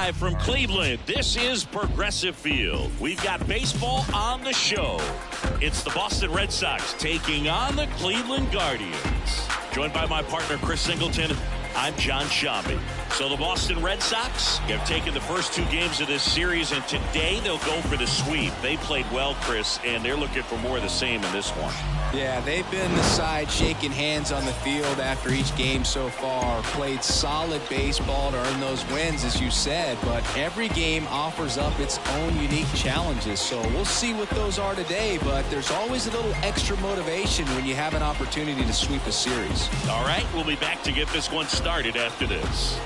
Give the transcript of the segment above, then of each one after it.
Live from Cleveland, this is Progressive Field. We've got baseball on the show. It's the Boston Red Sox taking on the Cleveland Guardians. Joined by my partner, Chris Singleton, I'm John Shambi. So the Boston Red Sox have taken the first two games of this series, and today they'll go for the sweep. They played well, Chris, and they're looking for more of the same in this one. Yeah, they've been the side shaking hands on the field after each game so far. Played solid baseball to earn those wins, as you said, but every game offers up its own unique challenges. So we'll see what those are today, but there's always a little extra motivation when you have an opportunity to sweep a series. All right, we'll be back to get this one started after this.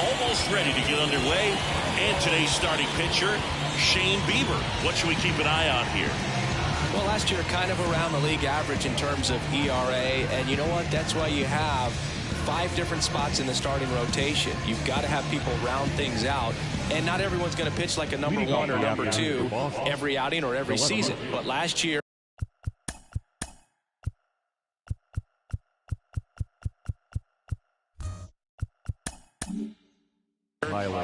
Almost ready to get underway, and today's starting pitcher, Shane Bieber. What should we keep an eye on here? Well, last year kind of around the league average in terms of ERA, and you know what? That's why you have 5 different spots in the starting rotation. You've got to have people round things out, and not everyone's going to pitch like a number 1 or number 2 every outing or every season. But last year,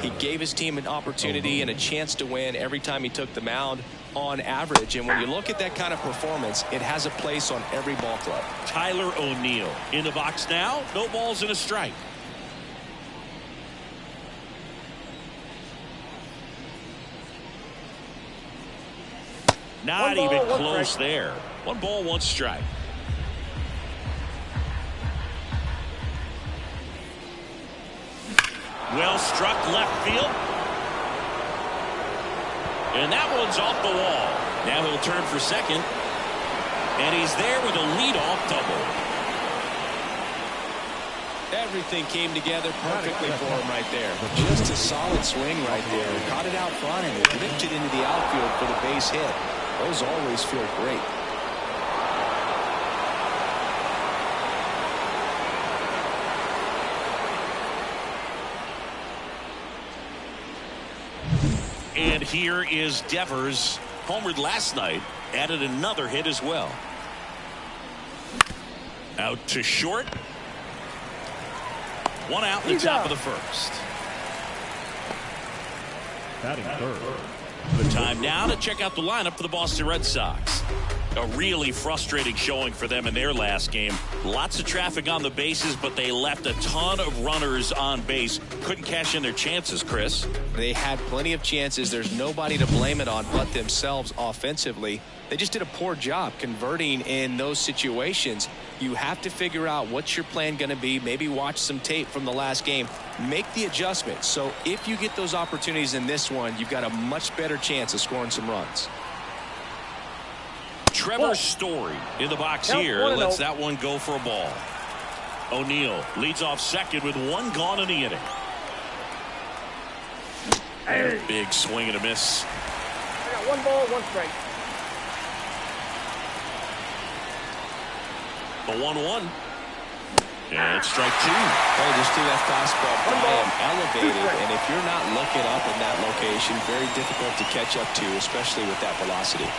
he gave his team an opportunity and a chance to win every time he took the mound on average. And when you look at that kind of performance, it has a place on every ball club. Tyler O'Neill in the box now. No balls and a strike. Not even close there. 1 ball, 1 strike. Well struck left field. And that one's off the wall. Now he'll turn for second. And he's there with a leadoff double. Everything came together perfectly for him right there. Just a solid swing right there. Caught it out front and it lifted into the outfield for the base hit. Those always feel great. And here is Devers, homered last night, added another hit as well. Out to short. 1 out in the top of the first. Batting third. The time now to check out the lineup for the Boston Red Sox. A really frustrating showing for them in their last game. Lots of traffic on the bases, but they left a ton of runners on base. Couldn't cash in their chances, Chris. They had plenty of chances. There's nobody to blame it on but themselves offensively. They just did a poor job converting in those situations. You have to figure out what's your plan going to be. Maybe watch some tape from the last game. Make the adjustment. So if you get those opportunities in this one, you've got a much better chance of scoring some runs. Trevor Story in the box here. Lets that one go for a ball. O'Neill leads off second with 1 gone in the inning. Big swing and a miss. I got 1 ball, 1 strike. The 1-1. And strike 2. Hey, just threw that fastball by him, elevated, and if you're not looking up in that location, very difficult to catch up to, especially with that velocity.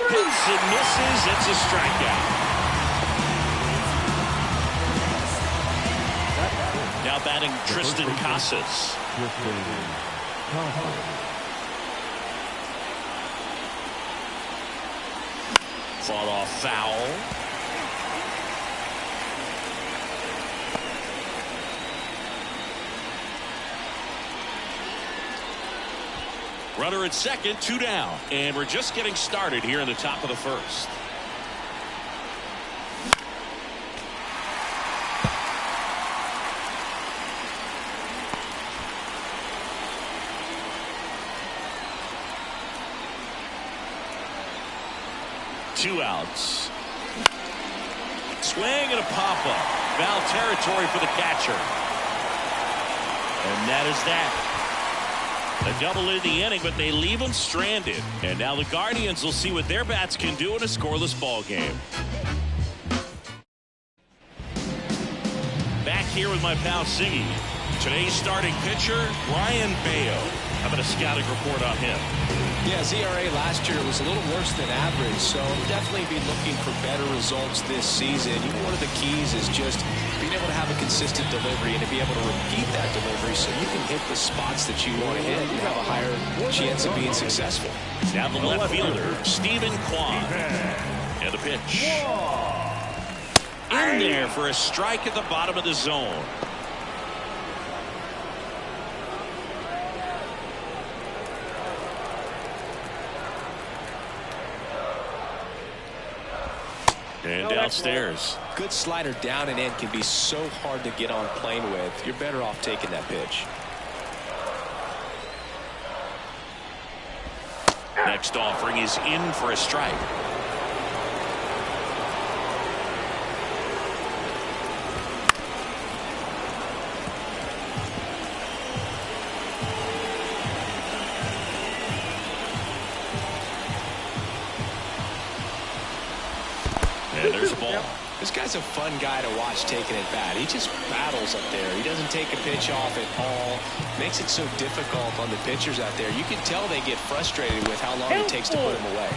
Hits and misses. It's a strikeout. Now batting Tristan Casas. Fought off foul. Runner at second, 2 down. And we're just getting started here in the top of the first. Two outs. Swing and a pop-up. Foul territory for the catcher. And that is that. A double in the inning, but they leave him stranded. And now the Guardians will see what their bats can do in a scoreless ball game. Back here with my pal Siggy. Today's starting pitcher, Ryan Baio. How about a scouting report on him? Yeah, his ERA last year was a little worse than average, so definitely be looking for better results this season. One of the keys is just being able to have a consistent delivery and to be able to repeat that delivery so you can hit the spots that you want to hit and have a higher chance of being successful. Now the left fielder, Stephen Kwan. And the pitch. In there for a strike at the bottom of the zone. And downstairs. Good slider down and in can be so hard to get on plane with. You're better off taking that pitch. Next offering is in for a strike. And there's a ball. This guy's a fun guy to watch taking at bat. He just battles up there. He doesn't take a pitch off at all. Makes it so difficult on the pitchers out there. You can tell they get frustrated with how long it takes to put him away.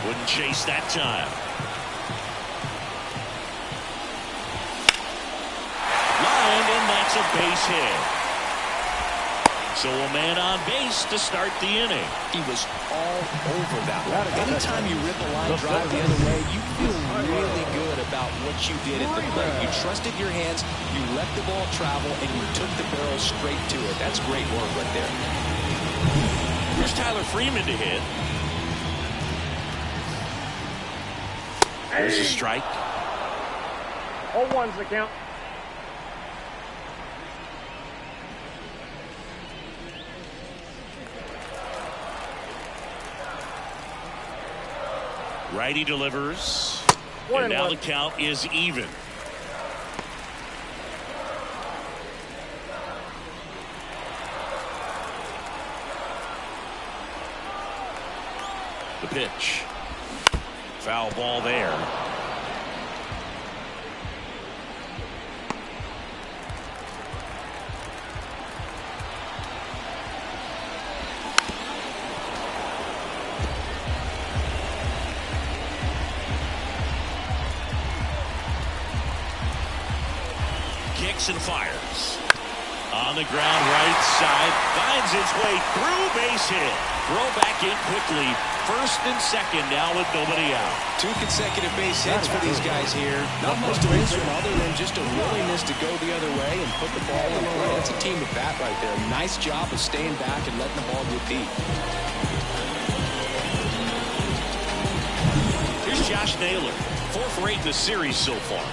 Wouldn't chase that time. Lined, and that's a base hit. So a man on base to start the inning. He was all over that one. Anytime you rip a line drive the other way, you feel really good about what you did at the plate. You trusted your hands, you let the ball travel, and you took the barrel straight to it. That's great work right there. Here's Tyler Freeman to hit. There's a strike. 0-1's the count. Righty delivers. And now the count is even. The pitch. Foul ball there. And fires on the ground, right side, finds its way through, base hit. Throw back in quickly. First and second now with nobody out. 2 consecutive base hits for these guys here. Not much to raise from other than just a willingness to go the other way and put the ball in play. That's a team at bat right there. Nice job of staying back and letting the ball get deep. Here's Josh Naylor, 4 for 8 in the series so far.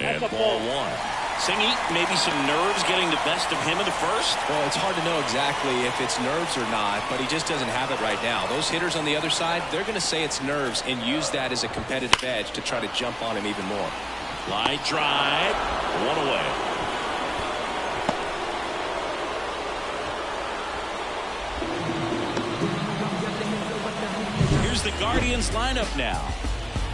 And ball 1. Singy, maybe some nerves getting the best of him in the first? Well, it's hard to know exactly if it's nerves or not, but he just doesn't have it right now. Those hitters on the other side, they're going to say it's nerves and use that as a competitive edge to try to jump on him even more. Line drive, 1 away. Here's the Guardians lineup now.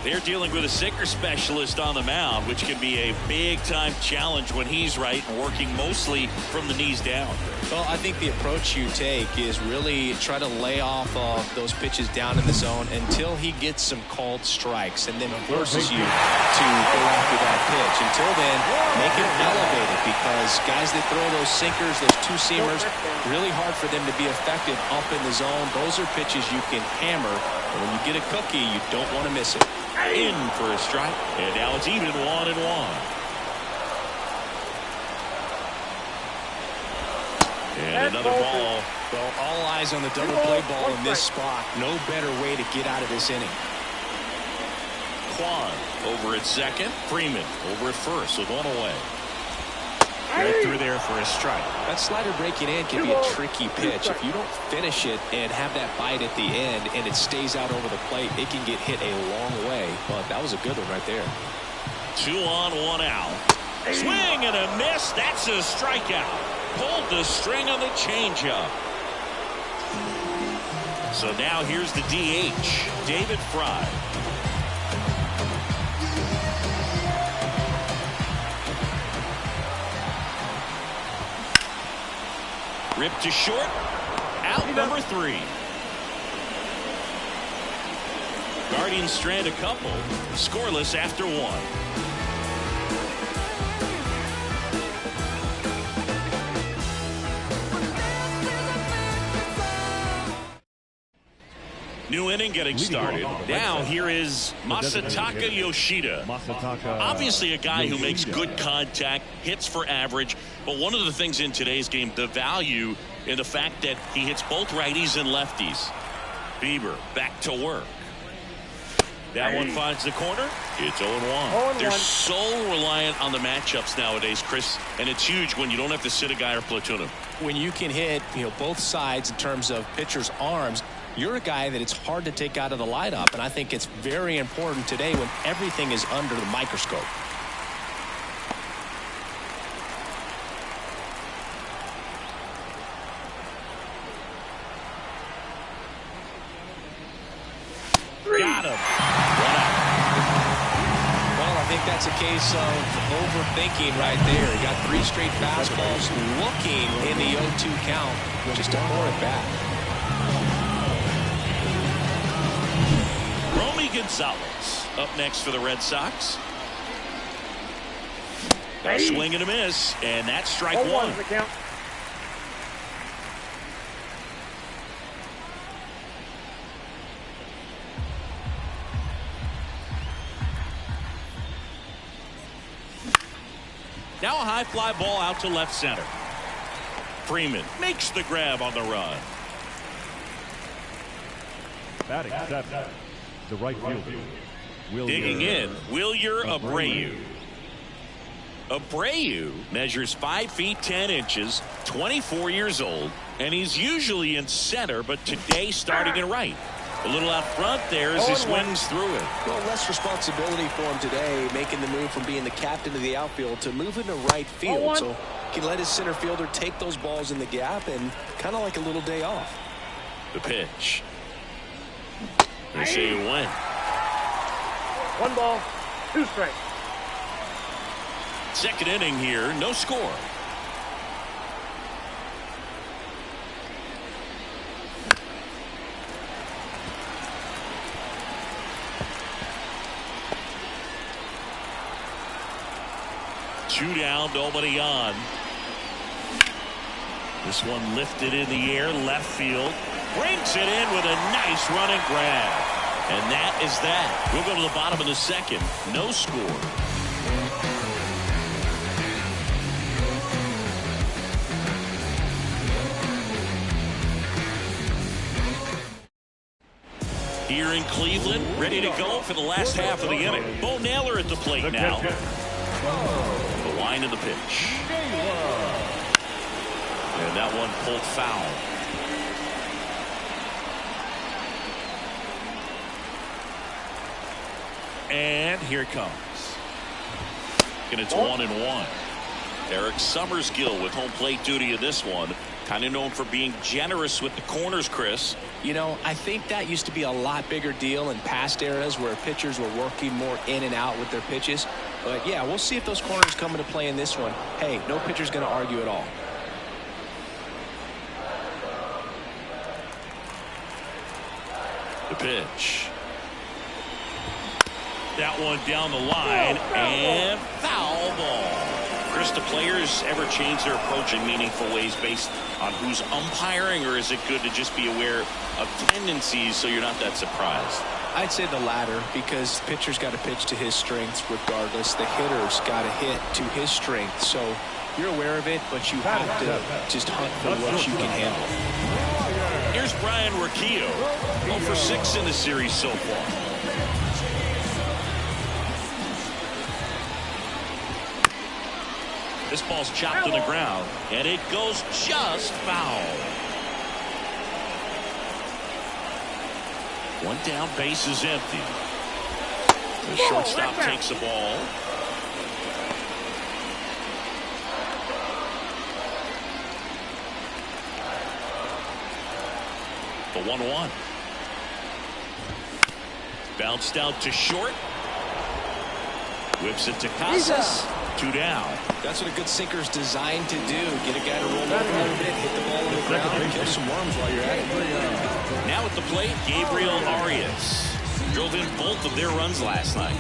They're dealing with a sinker specialist on the mound, which can be a big-time challenge when he's right and working mostly from the knees down. Well, I think the approach you take is really try to lay off those pitches down in the zone until he gets some called strikes and then forces you to go after that pitch. Until then, make it elevated because guys that throw those sinkers, those two-seamers, really hard for them to be effective up in the zone. Those are pitches you can hammer. And when you get a cookie, you don't want to miss it. In for a strike, and now it's even 1-1. And another ball. Well, all eyes on the double play ball in this spot. No better way to get out of this inning. Kwan over at second. Freeman over at first with 1 away. Right through there for a strike. That slider breaking in can be a tricky pitch. If you don't finish it and have that bite at the end and it stays out over the plate, it can get hit a long way. But that was a good one right there. 2 on, 1 out. Swing and a miss. That's a strikeout. Pulled the string on the changeup. So now here's the DH, David Fry. Ripped to short. Out number 3. Guardians strand a couple. Scoreless after 1. New inning getting started. Now here is Masataka Yoshida. Obviously a guy who makes good contact, hits for average, but one of the things in today's game, the value in the fact that he hits both righties and lefties. Bieber back to work. That one finds the corner. It's 0-1. They're so reliant on the matchups nowadays, Chris, and it's huge when you don't have to sit a guy or platoon him. When you can hit, both sides in terms of pitchers' arms, you're a guy that it's hard to take out of the lineup, and I think it's very important today when everything is under the microscope. Got him. 1 out. Well, I think that's a case of overthinking right there. He got 3 straight fastballs looking in the 0-2 count. Just to pour it back. Romy Gonzalez up next for the Red Sox. A swing and a miss, and that's strike 1. The count. Now a high fly ball out to left center. Freeman makes the grab on the run. Batting seven, the right fielder. Digging in, Wilyer Abreu. Abreu measures 5 feet 10 inches, 24 years old, and he's usually in center, but today starting in right. A little out front there as he swings through it. Well, less responsibility for him today, making the move from being the captain of the outfield to moving to right field. So he can let his center fielder take those balls in the gap and kind of like a little day off. The pitch. They say you win. 1 ball, 2 strikes. Second inning here, no score. Two down, nobody on. This one lifted in the air, left field. Brings it in with a nice running grab. And that is that. We'll go to the bottom of the second. No score. Here in Cleveland, ready to go for the last half of the inning. Bo Naylor at the plate now. The line of the pitch. And that one pulled foul. And here it comes. And it's 1-1. Eric Summersgill with home plate duty in this one. Kind of known for being generous with the corners, Chris. I think that used to be a lot bigger deal in past eras where pitchers were working more in and out with their pitches. But, yeah, we'll see if those corners come into play in this one. Hey, no pitcher's going to argue at all. The pitch. That one down the line, and foul ball. Chris, do players ever change their approach in meaningful ways based on who's umpiring, or is it good to just be aware of tendencies so you're not that surprised? I'd say the latter, because pitcher's got to pitch to his strengths regardless. The hitter's got to hit to his strength. So you're aware of it, but you have to just hunt for what you can handle. Here's Brian Urquijo, 0 for 6 in the series so far. This ball's chopped to the ground, and it goes just foul. One down, base is empty. The shortstop takes the ball. The 1-1. Bounced out to short. Whips it to Casas. 2 down. That's what a good sinker is designed to do. Get a guy to roll over a little bit, hit the ball on the ground, and kill some worms while you're at it. Now at the plate, Gabriel Arias. Drove in both of their runs last night.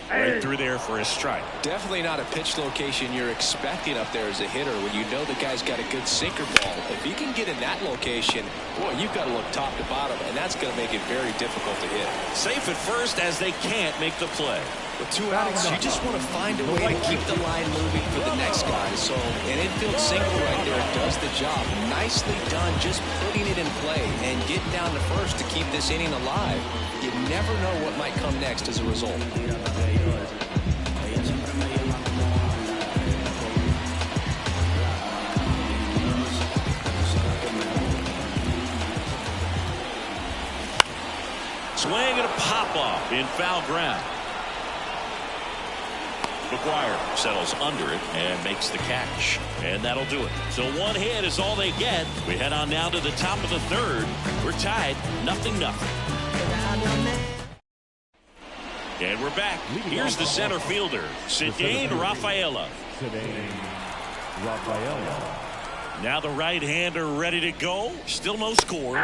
Right through there for a strike. Definitely not a pitch location you're expecting up there as a hitter when you know the guy's got a good sinker ball. If he can get in that location, boy, you've got to look top to bottom, and that's going to make it very difficult to hit. Safe at first as they can't make the play. With 2 outs, you just want to find a way to keep the line moving for the next guy. So an infield single right there does the job. Nicely done, just putting it in play and getting down to first to keep this inning alive. You never know what might come next as a result. Swing and a pop-off in foul ground. McGuire settles under it and makes the catch. And that'll do it. So 1 hit is all they get. We head on now to the top of the 3rd. We're tied 0-0. And we're back. Here's the center fielder, Cedane Rafaela. Now the right-hander ready to go. Still no score.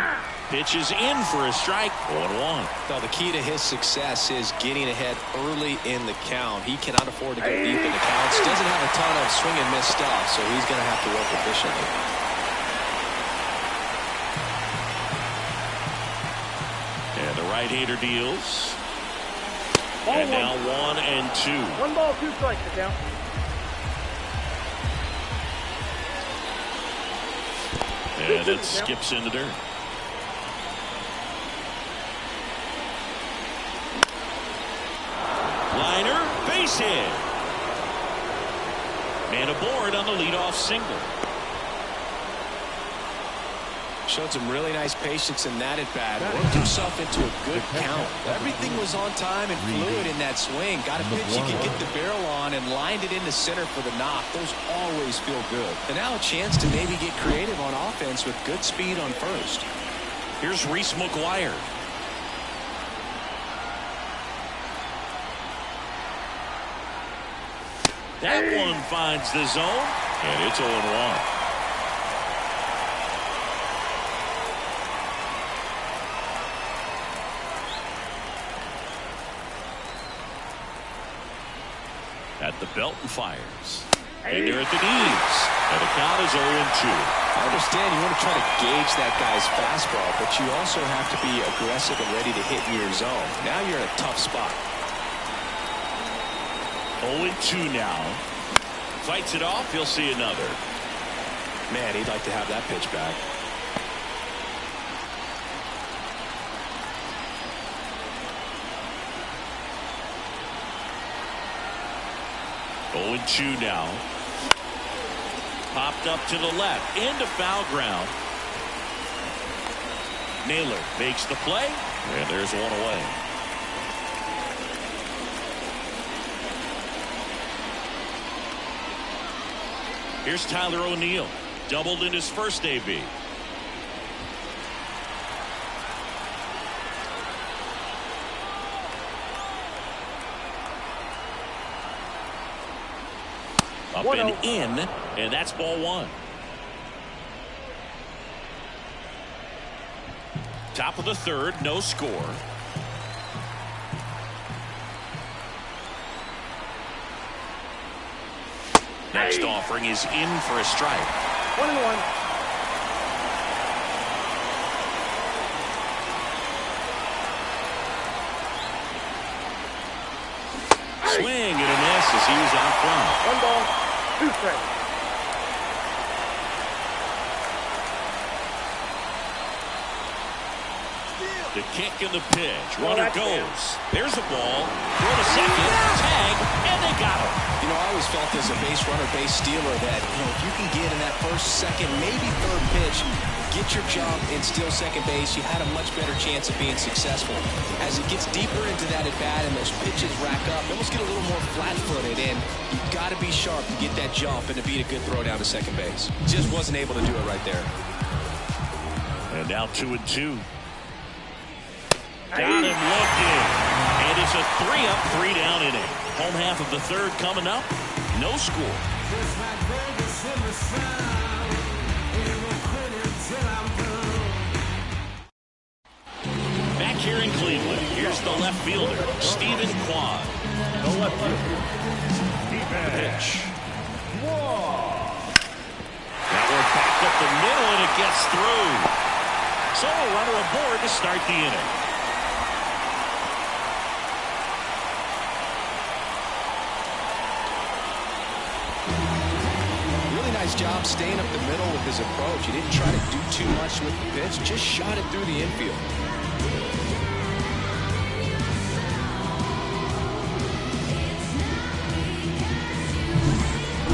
Pitches in for a strike. 1-1. Now the key to his success is getting ahead early in the count. He cannot afford to go deep in the counts. Doesn't have a ton of swing and miss stuff, so he's going to have to work efficiently. And the right-hander deals. And now 1-2. 1 ball, 2 strikes to count. And it skips in the dirt. Liner, base hit. Man aboard on the leadoff single. Showed some really nice patience in that at-bat. Worked himself into a good count. Everything was on time and fluid in that swing. Got a pitch you could get the barrel on and lined it into center for the knock. Those always feel good. And now a chance to maybe get creative on offense with good speed on first. Here's Reese McGuire. That one finds the zone, and it's 0-1. At the belt and fires. And they're at the knees. And the count is 0-2. I understand you want to try to gauge that guy's fastball, but you also have to be aggressive and ready to hit in your zone. Now you're in a tough spot. 0-2 now. Fights it off. He'll see another. Man, he'd like to have that pitch back. Oh, 2 now. Popped up to the left into foul ground. Naylor makes the play, and there's one away. Here's Tyler O'Neill, doubled in his first AB. Up and in, and that's ball 1. Top of the 3rd, no score. Next offering is in for a strike. 1-1. Swing and a miss as he was out front. 1 ball, 2 strikes. The kick and the pitch. Runner goes. There's the ball. Throw to second. Tag. And they got him. You know, I always felt as a base runner, base stealer that, if you can get in that first, second, maybe third pitch, get your jump and steal second base, you had a much better chance of being successful. As it gets deeper into that at-bat and those pitches rack up, you almost get a little more flat-footed, and you've got to be sharp to get that jump and to beat a good throw down to second base. Just wasn't able to do it right there. And now 2-2. Got him looking. And it's a 3-up, 3-down inning. Home half of the third coming up. No score. Back here in Cleveland, here's the left fielder, Stephen Kwan. The left fielder, Stephen Pitch. Kwan. Now we're back up the middle, and it gets through. So a runner aboard to start the inning. Really nice job staying up the middle with his approach. He didn't try to do too much with the pitch, just shot it through the infield.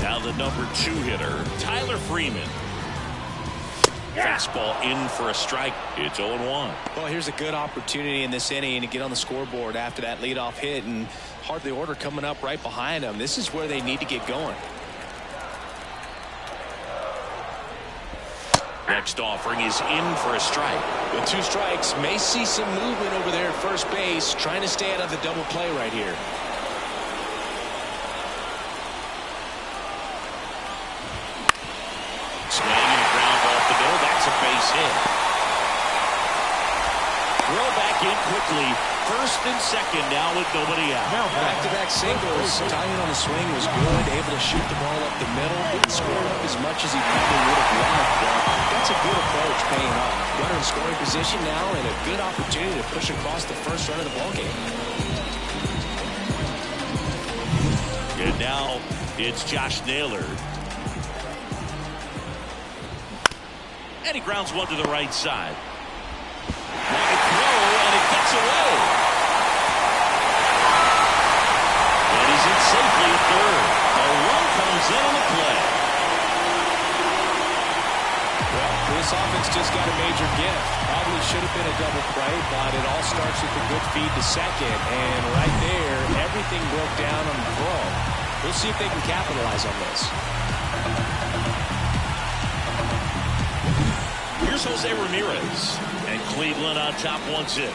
Now the number 2 hitter, Tyler Freeman. Fastball in for a strike. It's 0-1. Well, here's a good opportunity in this inning to get on the scoreboard after that leadoff hit, and hardly order coming up right behind them. This is where they need to get going. Next offering is in for a strike. With 2 strikes, may see some movement over there at first base, trying to stay out of the double play right here. Swinging a ground ball off the middle. That's a base hit. Throw back in quickly. First and second now with nobody out. Now Back-to-back singles. Timing on the swing was good. Able to shoot the ball up the middle. Didn't score up as much as he probably would have liked, but that's a good approach paying off. Runner in scoring position now, and a good opportunity to push across the first run of the ballgame. And now it's Josh Naylor. And he grounds one to the right side. Wide throw, and it gets away. And he's in safely at third. A run comes in on the play. Well, this offense just got a major gift. Probably should have been a double play, but it all starts with a good feed to second. And right there, everything broke down on the throw. We'll see if they can capitalize on this. Here's Jose Ramirez. And Cleveland on top 1-0.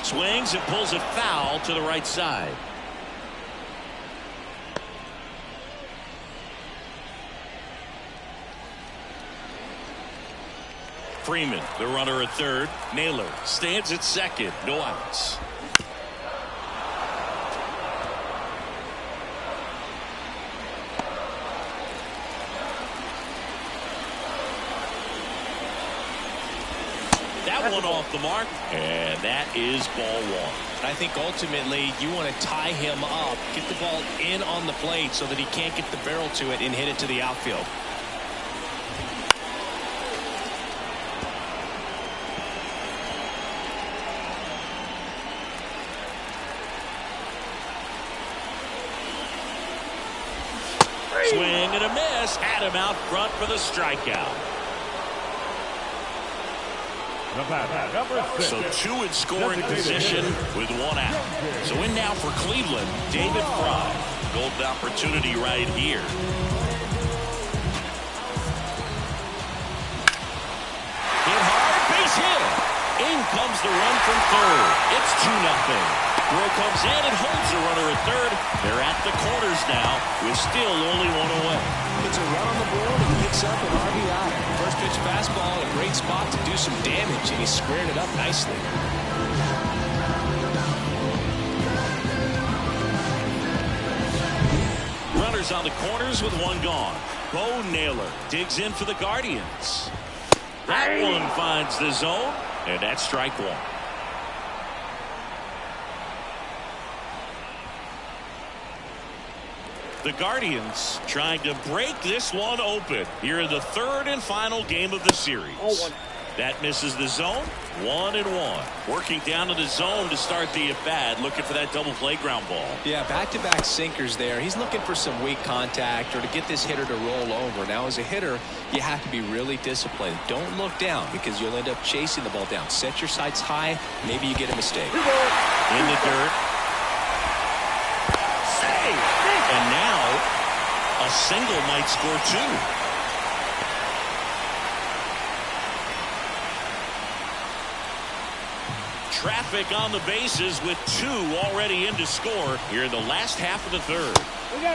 Swings and pulls it foul to the right side. Freeman, the runner at third. Naylor stands at second. No outs. That one off the mark, and that is ball 1. I think ultimately you want to tie him up, get the ball in on the plate so that he can't get the barrel to it and hit it to the outfield. Swing and a miss. Had him out front for the strikeout. Number 6. So 2 in scoring position with 1 out. So in now for Cleveland, David Fry. Golden opportunity right here. Hit hard, base hit. In comes the run from third. It's 2-0. Throw comes in and holds the runner at third. They're at the corners now with still only 1 away. Puts a run on the board and picks up an RBI. First pitch fastball in a great spot to do some damage, and he squared it up nicely. Runners on the corners with 1 gone. Bo Naylor digs in for the Guardians. That one finds the zone, and that's strike 1. The Guardians trying to break this one open here in the third and final game of the series. That misses the zone. 1-1. Working down to the zone to start the at-bat, looking for that double play ground ball. Yeah, back-to-back sinkers there. He's looking for some weak contact or to get this hitter to roll over. Now, as a hitter, you have to be really disciplined. Don't look down because you'll end up chasing the ball down. Set your sights high. Maybe you get a mistake. In the dirt. And now a single might score 2. traffic on the bases with 2 already in to score here in the last half of the third.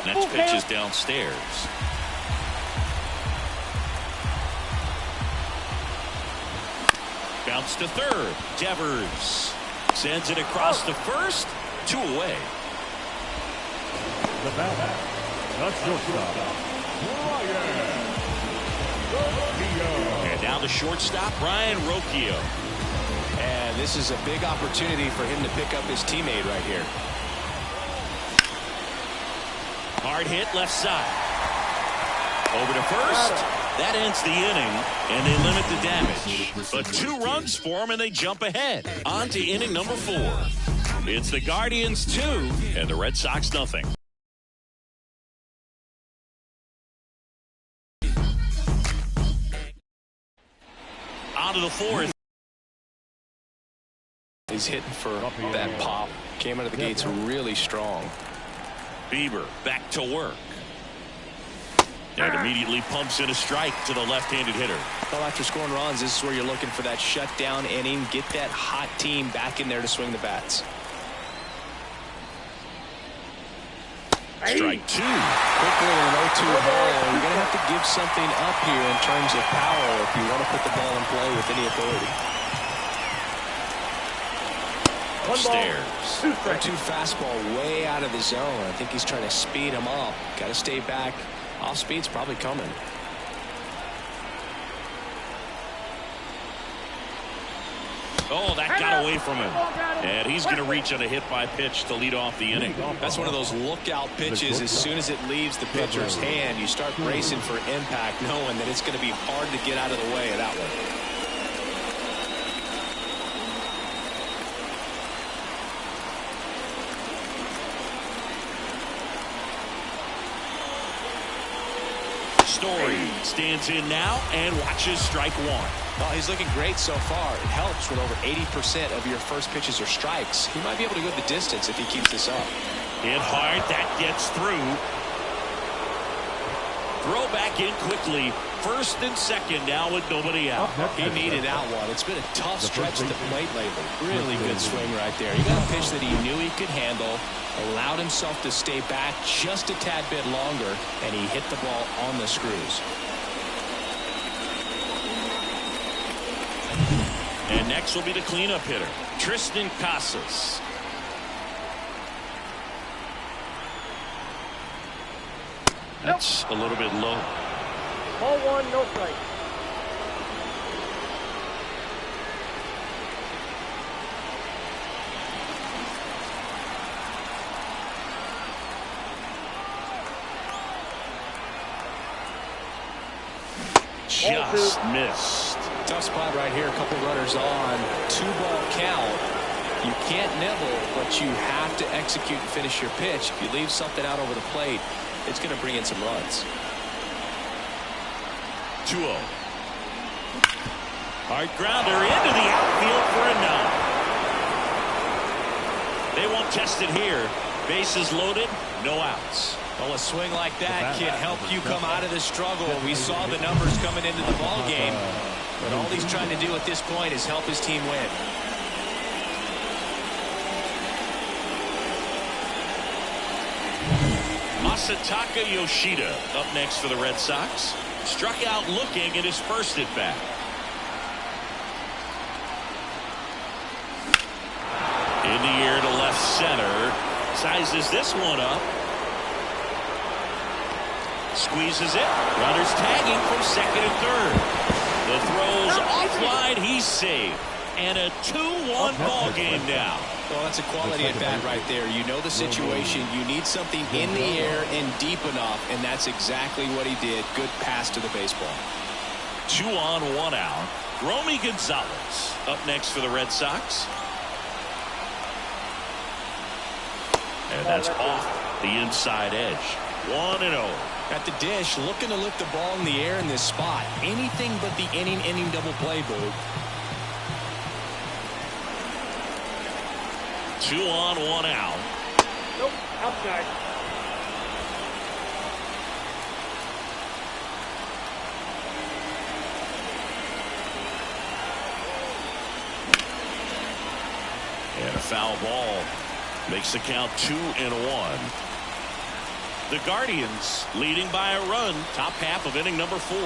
Next pitch is downstairs. Bounce to third. Devers sends it across to first. 2 away. The batter, the shortstop, And now the shortstop, Brian Rocchio. And this is a big opportunity for him to pick up his teammate right here. Hard hit left side. Over to first. That ends the inning, and they limit the damage. But 2 runs for them, and they jump ahead. On to inning number 4. It's the Guardians 2, and the Red Sox nothing. On to the 4th. He's hitting for that pop. Came out of the gates really strong. Bieber back to work. And immediately pumps in a strike to the left-handed hitter. Well, after scoring runs, this is where you're looking for that shutdown inning. Get that hot team back in there to swing the bats. Strike 2. Quickly in an 0-2 ball. You're going to have to give something up here in terms of power if you want to put the ball in play with any authority. Upstairs. 0-2 fastball way out of the zone. I think he's trying to speed him up. Got to stay back. Off speed's probably coming. Oh, that got away from him. And he's going to reach on a hit by pitch to lead off the inning. That's one of those lookout pitches. As soon as it leaves the pitcher's hand, you start bracing for impact, knowing that it's going to be hard to get out of the way of that one. Story stands in now and watches strike 1. Well, he's looking great so far. It helps when over 80% of your first pitches are strikes. He might be able to go the distance if he keeps this up. Hit hard. That gets through. Throw back in quickly. First and second now with nobody out. He needed that one. It's been a tough stretch at the plate lately. Really good swing right there. He got a pitch that he knew he could handle, allowed himself to stay back just a tad bit longer, and he hit the ball on the screws. And next will be the cleanup hitter, Tristan Casas. That's a little bit low. Ball 1, no strike. Just missed. Tough spot right here. A couple runners on. 2-ball count. You can't nibble, but you have to execute and finish your pitch. If you leave something out over the plate, it's going to bring in some runs. 2-0. Hard grounder into the outfield for a knock. They won't test it here. Bases loaded, no outs. Well, a swing like that can help you come out of the struggle. We saw the numbers coming into the ball game, but all he's trying to do at this point is help his team win. Masataka Yoshida up next for the Red Sox. Struck out looking at his first at bat. In the air to left center. Sizes this one up. Squeezes it. Runners tagging from second and third. The throw's offline. He's safe. And a 2-1 ball game now. Well, that's a quality at bat right there. You know the situation. You need something in the air and deep enough, and that's exactly what he did. Good pass to the baseball. 2 on, 1 out. Romy Gonzalez up next for the Red Sox. And that's off the inside edge. 1-0. At the dish, looking to lift the ball in the air in this spot. Anything but the inning double play, Boo. 2 on, 1 out. Nope, outside. foul ball makes the count 2-1. The Guardians leading by a run, top half of inning number 4.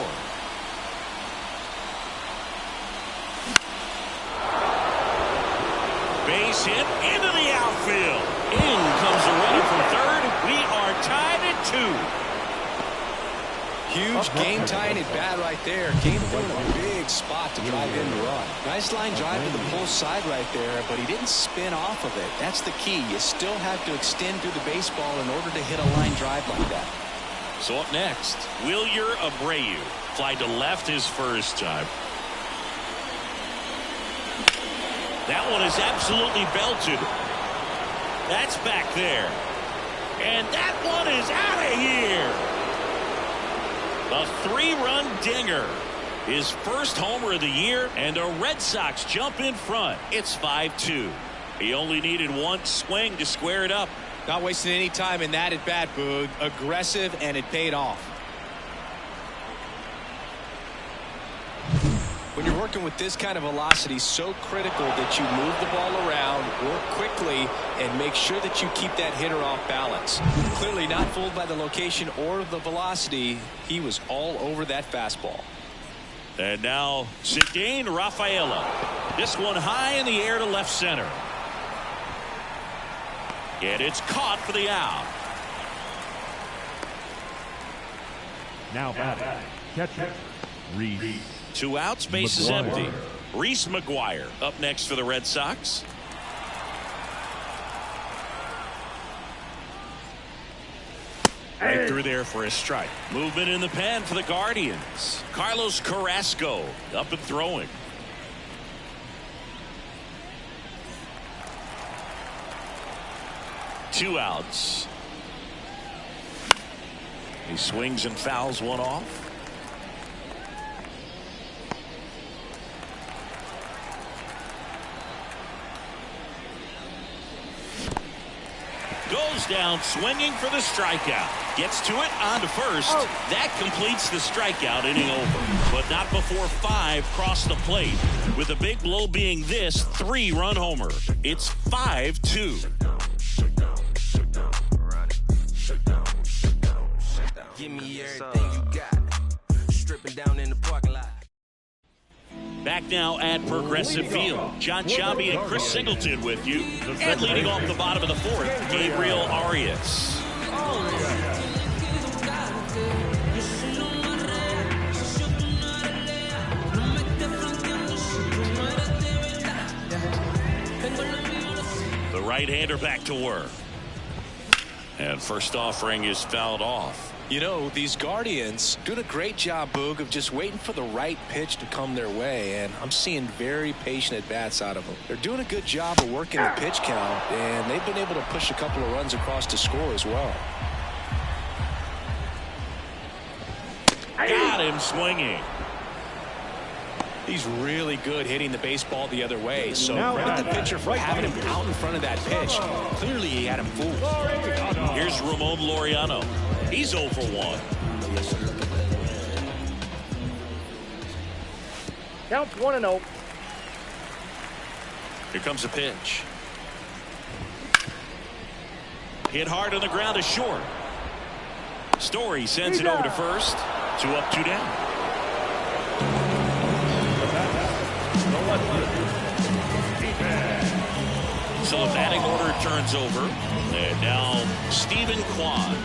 Base hit into the outfield. In comes the runner from third. We are tied at 2. Huge game-tying at bat right there. Came through in a big spot to drive in the run. Nice line drive to the pull side right there, but he didn't spin off of it. That's the key. You still have to extend through the baseball in order to hit a line drive like that. So up next, Wilyer Abreu. Flied to left his first time. That one is absolutely belted. That's back there. And that one is out of here. A 3-run dinger. His first homer of the year, and the Red Sox jump in front. It's 5-2. He only needed one swing to square it up. Not wasting any time in that at bat, Boog. Aggressive, and it paid off. When you're working with this kind of velocity, so critical that you move the ball around, work quickly, and make sure that you keep that hitter off balance. Clearly not fooled by the location or the velocity. He was all over that fastball. And now Cedane Rafaela. This one high in the air to left center. And it's caught for the out. Now batting, catcher, Reese. 2 outs, base is empty. Reese McGuire up next for the Red Sox. Right through there for a strike. Movement in the pen for the Guardians. Carlos Carrasco up and throwing. Two outs. He swings and fouls one off. Goes down swinging for the strikeout. Gets to it on to first. That completes the strikeout inning over. But not before 5 cross the plate. With the big blow being this 3-run homer. It's 5-2. Give me everything you got. Stripping down in the parking lot. Back now at Progressive Field. John Chambi and Chris Singleton with you. And leading off the bottom of the 4th, Gabriel Arias. The right-hander back to work. And first offering is fouled off. You know, these Guardians doing a great job, Boog, of just waiting for the right pitch to come their way, and I'm seeing very patient at-bats out of them. They're doing a good job of working the pitch count, and they've been able to push a couple of runs across to score as well. Got him swinging. He's really good hitting the baseball the other way, so credit the pitcher for having him out in front of that pitch. Clearly he had him fooled. Here's Ramon Laureano. He's 0 for 1. Counts 1-0. Here comes a pitch. Hit hard on the ground to short. Story sends it over to first. 2 up, 2 down. So the batting order turns over. And now Stephen Kwan.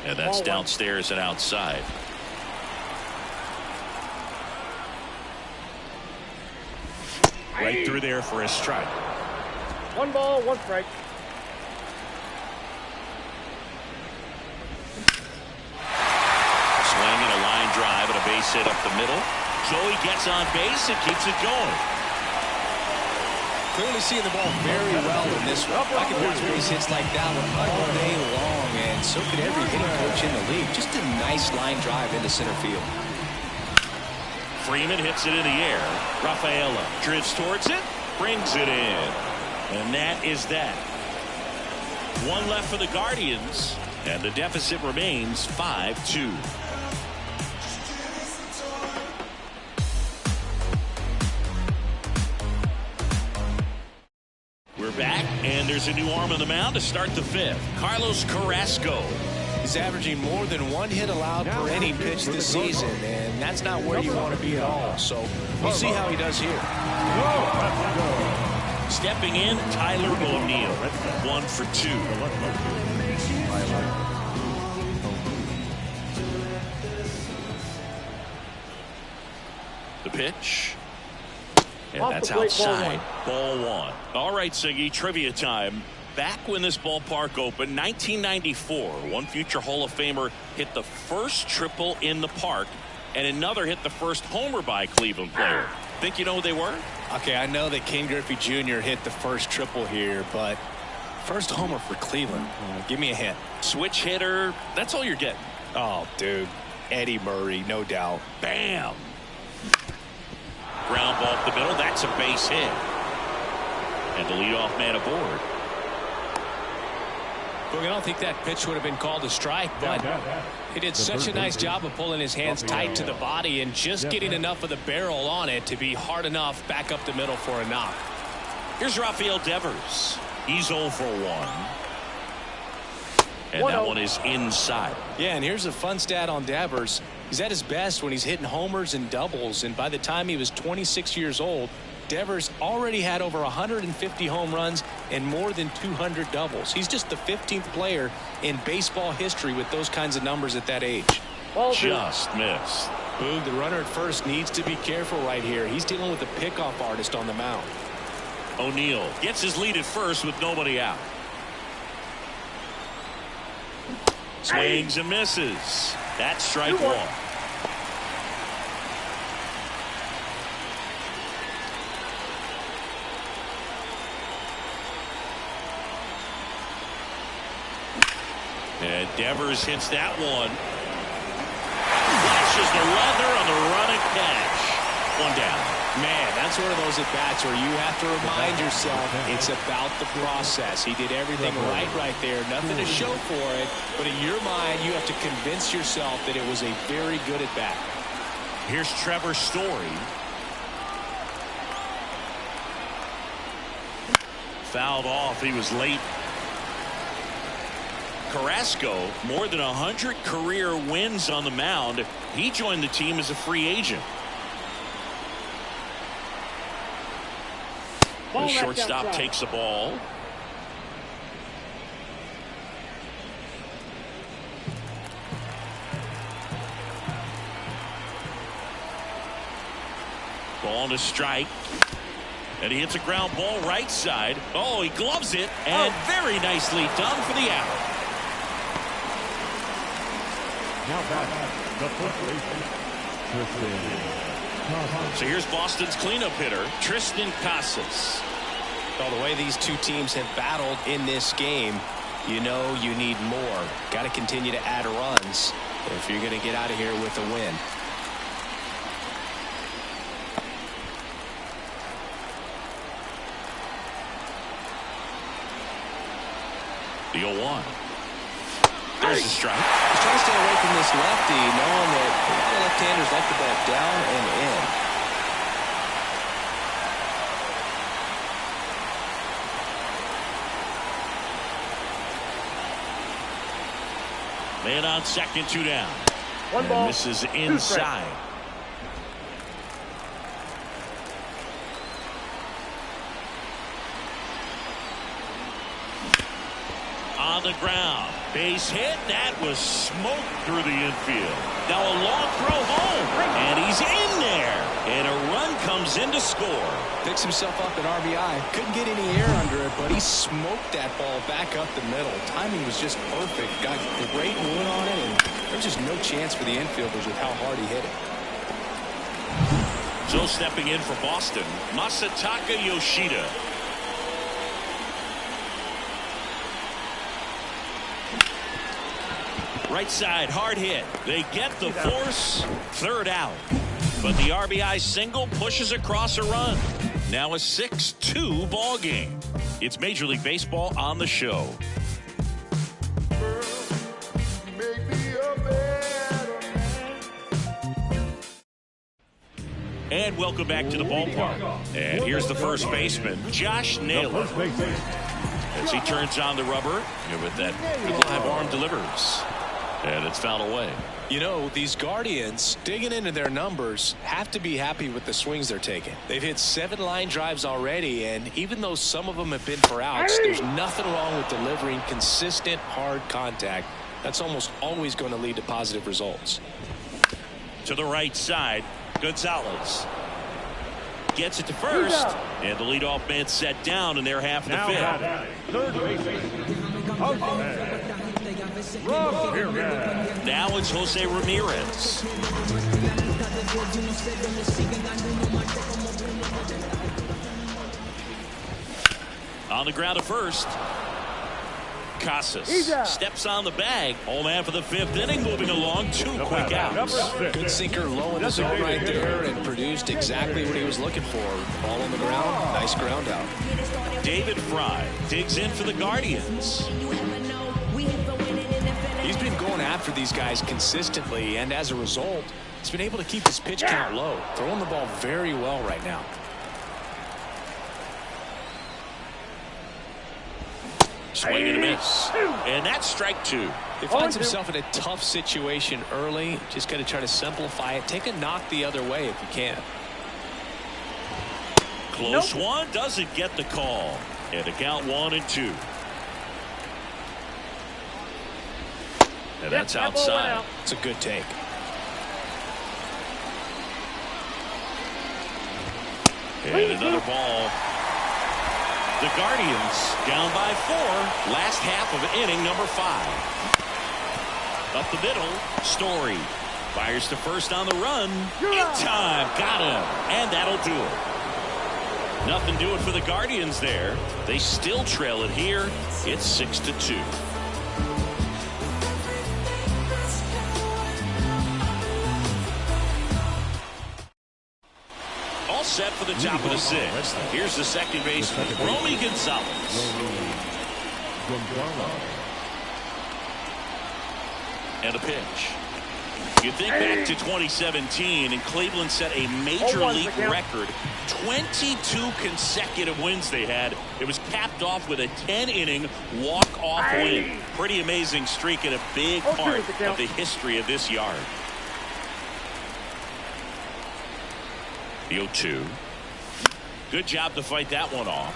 And that's downstairs and outside. Right through there for a strike. 1 ball, 1 strike. Swing and a line drive and a base hit up the middle. Joey gets on base and keeps it going. Clearly seeing the ball very well in this one. I can watch base hits like that one all day long, and so could every hitting coach in the league. Just a nice line drive into center field. Freeman hits it in the air. Rafaela drifts towards it, brings it in. And that is that. 1 left for the Guardians, and the deficit remains 5-2. There's a new arm on the mound to start the fifth. Carlos Carrasco. He's averaging more than one hit allowed per inning pitched this season, and that's not where you want to be at all. So we'll see how he does here. Stepping in, Tyler O'Neill. 1 for 2. The pitch. And that's outside. Ball 1. All right, Siggy, trivia time. Back when this ballpark opened, 1994, one future Hall of Famer hit the first triple in the park, and another hit the first homer by a Cleveland player. Think you know who they were? Okay, I know that Ken Griffey Jr. hit the first triple here, but first homer for Cleveland. Give me a hint. Switch hitter. That's all you're getting. Oh, dude. Eddie Murray, no doubt. Bam. Ground ball up the middle. That's a base hit. And the leadoff man aboard. Look, I don't think that pitch would have been called a strike, but he did such a nice job of pulling his hands tight to the body and just getting enough of the barrel on it to be hard enough back up the middle for a knock. Here's Rafael Devers. He's 0 for 1. And that one is inside. Yeah, and here's a fun stat on Devers. He's at his best when he's hitting homers and doubles, and by the time he was 26 years old, Devers already had over 150 home runs and more than 200 doubles. He's just the 15th player in baseball history with those kinds of numbers at that age. Just missed. Boog, the runner at first needs to be careful right here. He's dealing with a pickoff artist on the mound. O'Neill gets his lead at first with nobody out. Swings and misses. That's strike 1. And Devers hits that one. Flashes the leather on the run and catch. 1 down. Man, that's one of those at-bats where you have to remind yourself it's about the process. He did everything right there. Nothing to show for it. But in your mind, you have to convince yourself that it was a very good at-bat. Here's Trevor Story. Fouled off. He was late. Carrasco, more than 100 career wins on the mound. He joined the team as a free agent. The shortstop takes the ball. Ball to strike. And he hits a ground ball right side. Oh, he gloves it. And very nicely done for the out. Now back, the first baseman, Tristan. So here's Boston's cleanup hitter, Tristan Casas. Well, the way these two teams have battled in this game, you know you need more. Got to continue to add runs if you're going to get out of here with a win. The 0-1. There's a strike. He's trying to stay away from this lefty, knowing that a lot of left-handers like the ball down and in. Man on second, 2 down. 1 ball. Misses inside. On the ground. Base hit. That was smoked through the infield. Now a long throw home. And he's in there. And a run comes in to score. Picks himself up at RBI. Couldn't get any air under it, but he smoked that ball back up the middle. Timing was just perfect. Got great wood on it, and there's just no chance for the infielders with how hard he hit it. So stepping in for Boston, Masataka Yoshida. Right side, hard hit. They get the force. 3rd out. But the RBI single pushes across a run. Now a 6-2 ball game. It's Major League Baseball on the show. And welcome back to the ballpark. And here's the first baseman, Josh Naylor. As he turns on the rubber, with that live arm delivers. And it's fouled away. You know, these Guardians, digging into their numbers, have to be happy with the swings they're taking. They've hit 7 line drives already, and even though some of them have been for outs, there's nothing wrong with delivering consistent, hard contact. That's almost always going to lead to positive results. To the right side, Gonzalez gets it to first, and the leadoff man set down, and they're half the fifth. Third baseman. Now it's Jose Ramirez. On the ground at first. Casas steps on the bag. All man for the 5th inning, moving along. 2 quick outs. Good sinker low in the zone right there and produced exactly what he was looking for. Ball on the ground, nice ground out. David Fry digs in for the Guardians. He's been going after these guys consistently, and as a result, he's been able to keep his pitch count low. Throwing the ball very well right now. Swing and a miss. And that's strike 2. He finds himself in a tough situation early. Just got to try to simplify it. Take a knock the other way if you can. Close one. Doesn't get the call. And a count 1-2. And that's outside. It's a good take. And another ball. The Guardians down by 4. Last half of inning number 5. Up the middle. Story fires to first on the run. In time. Got him. And that'll do it. Nothing doing for the Guardians there. They still trail it here. It's 6-2. Set for the top of the 6th. Here's the second baseman, Romy Gonzalez. And a pitch. You think back to 2017, and Cleveland set a major league record. 22 consecutive wins they had. It was capped off with a 10-inning walk-off win. Pretty amazing streak and a big part of the history of this yard. The 0-2. Good job to fight that one off.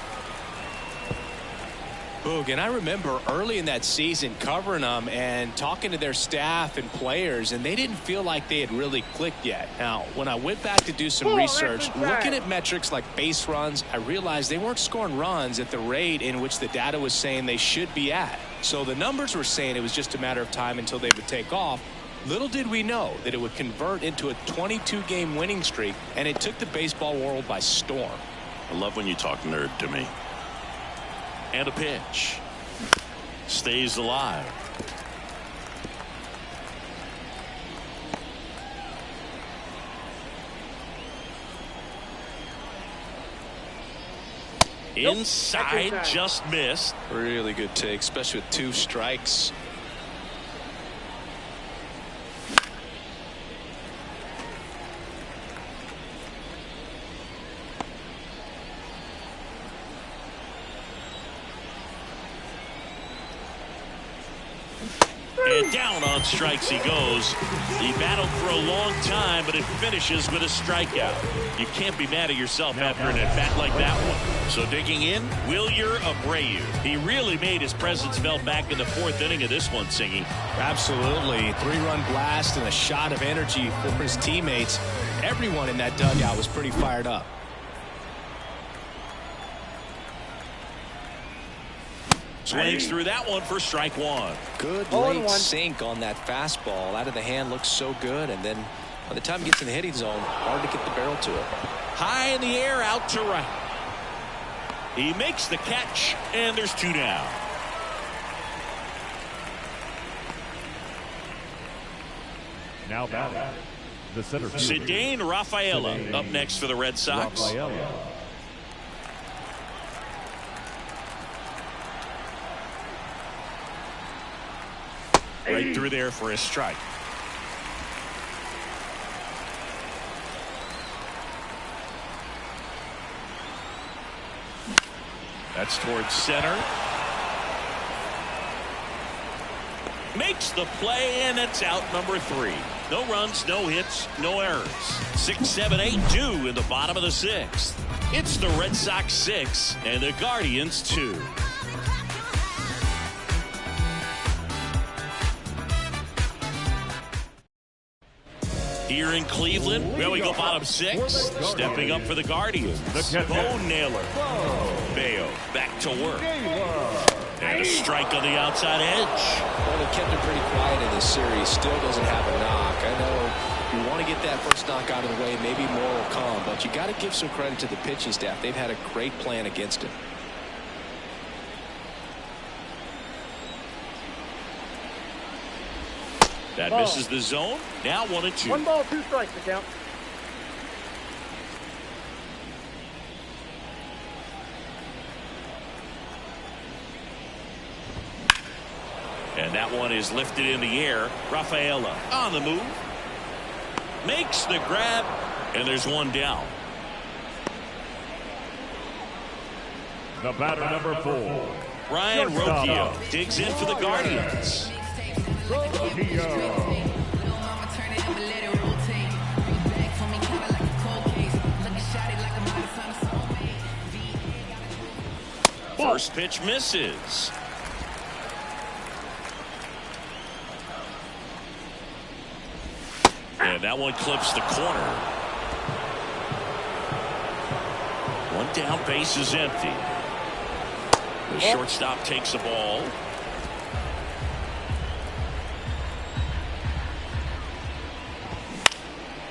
Boog, and I remember early in that season covering them and talking to their staff and players, and they didn't feel like they had really clicked yet. Now, when I went back to do some research, looking at metrics like base runs, I realized they weren't scoring runs at the rate in which the data was saying they should be at. So the numbers were saying it was just a matter of time until they would take off. Little did we know that it would convert into a 22-game winning streak, and it took the baseball world by storm. I love when you talk nerd to me. And a pitch. Stays alive. Inside, just missed. Really good take, especially with 2 strikes. And down on strikes he goes. He battled for a long time, but it finishes with a strikeout. You can't be mad at yourself after an at-bat like that one. So digging in, Wilyer Abreu. He really made his presence felt back in the 4th inning of this one, Singy. Absolutely. 3-run blast and a shot of energy for his teammates. Everyone in that dugout was pretty fired up. Swings through that one for strike 1. Good late sink on that fastball. Out of the hand looks so good, and then by the time he gets in the hitting zone, hard to get the barrel to it. High in the air, out to right. He makes the catch, and there's 2 down. Now batting, the center fielder, Cedane Rafaela up next for the Red Sox. Rafaela. Right through there for a strike. That's towards center. Makes the play, and it's out number 3. No runs, no hits, no errors. 6, 7, 8, 2 in the bottom of the 6th. It's the Red Sox 6 and the Guardians 2. Here in Cleveland, well, we go bottom 6. Stepping up for the Guardians. Bone Nailer. Bayo back to work. And a strike on the outside edge. Well, they kept him pretty quiet in this series. Still doesn't have a knock. I know you want to get that first knock out of the way. Maybe more will come. But you got to give some credit to the pitching staff. They've had a great plan against him. That misses the zone. Now 1-2. 1 ball, 2 strikes to count. And that one is lifted in the air. Rafaela on the move. Makes the grab. And there's one down. The batter, number 4. Ryan Rocchio digs in for the Guardians. First pitch misses. And that one clips the corner. One down, base is empty. The shortstop takes the ball.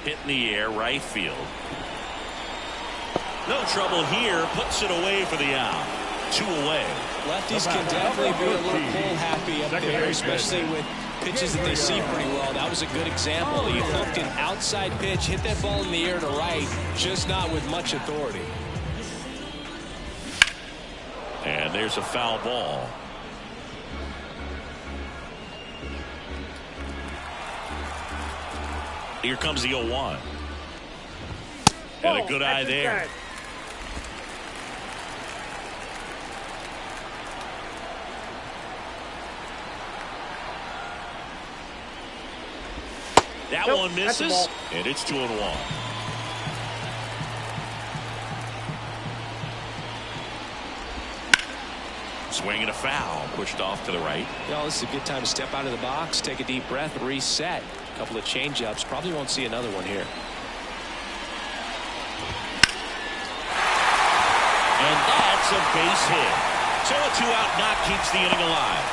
Hit in the air, right field. No trouble here. Puts it away for the out. 2 away. Lefties can definitely be a little pull happy up there, especially with pitches that they see pretty well. That was a good example. He hooked an outside pitch, hit that ball in the air to right, just not with much authority. And there's a foul ball. Here comes the 0-1. And a good eye there. That one misses, and it's 2-1. Swing and a foul, pushed off to the right. Well, this is a good time to step out of the box, take a deep breath, reset. A couple of change-ups. Probably won't see another one here. And that's a base hit. So a 2-out knock keeps the inning alive.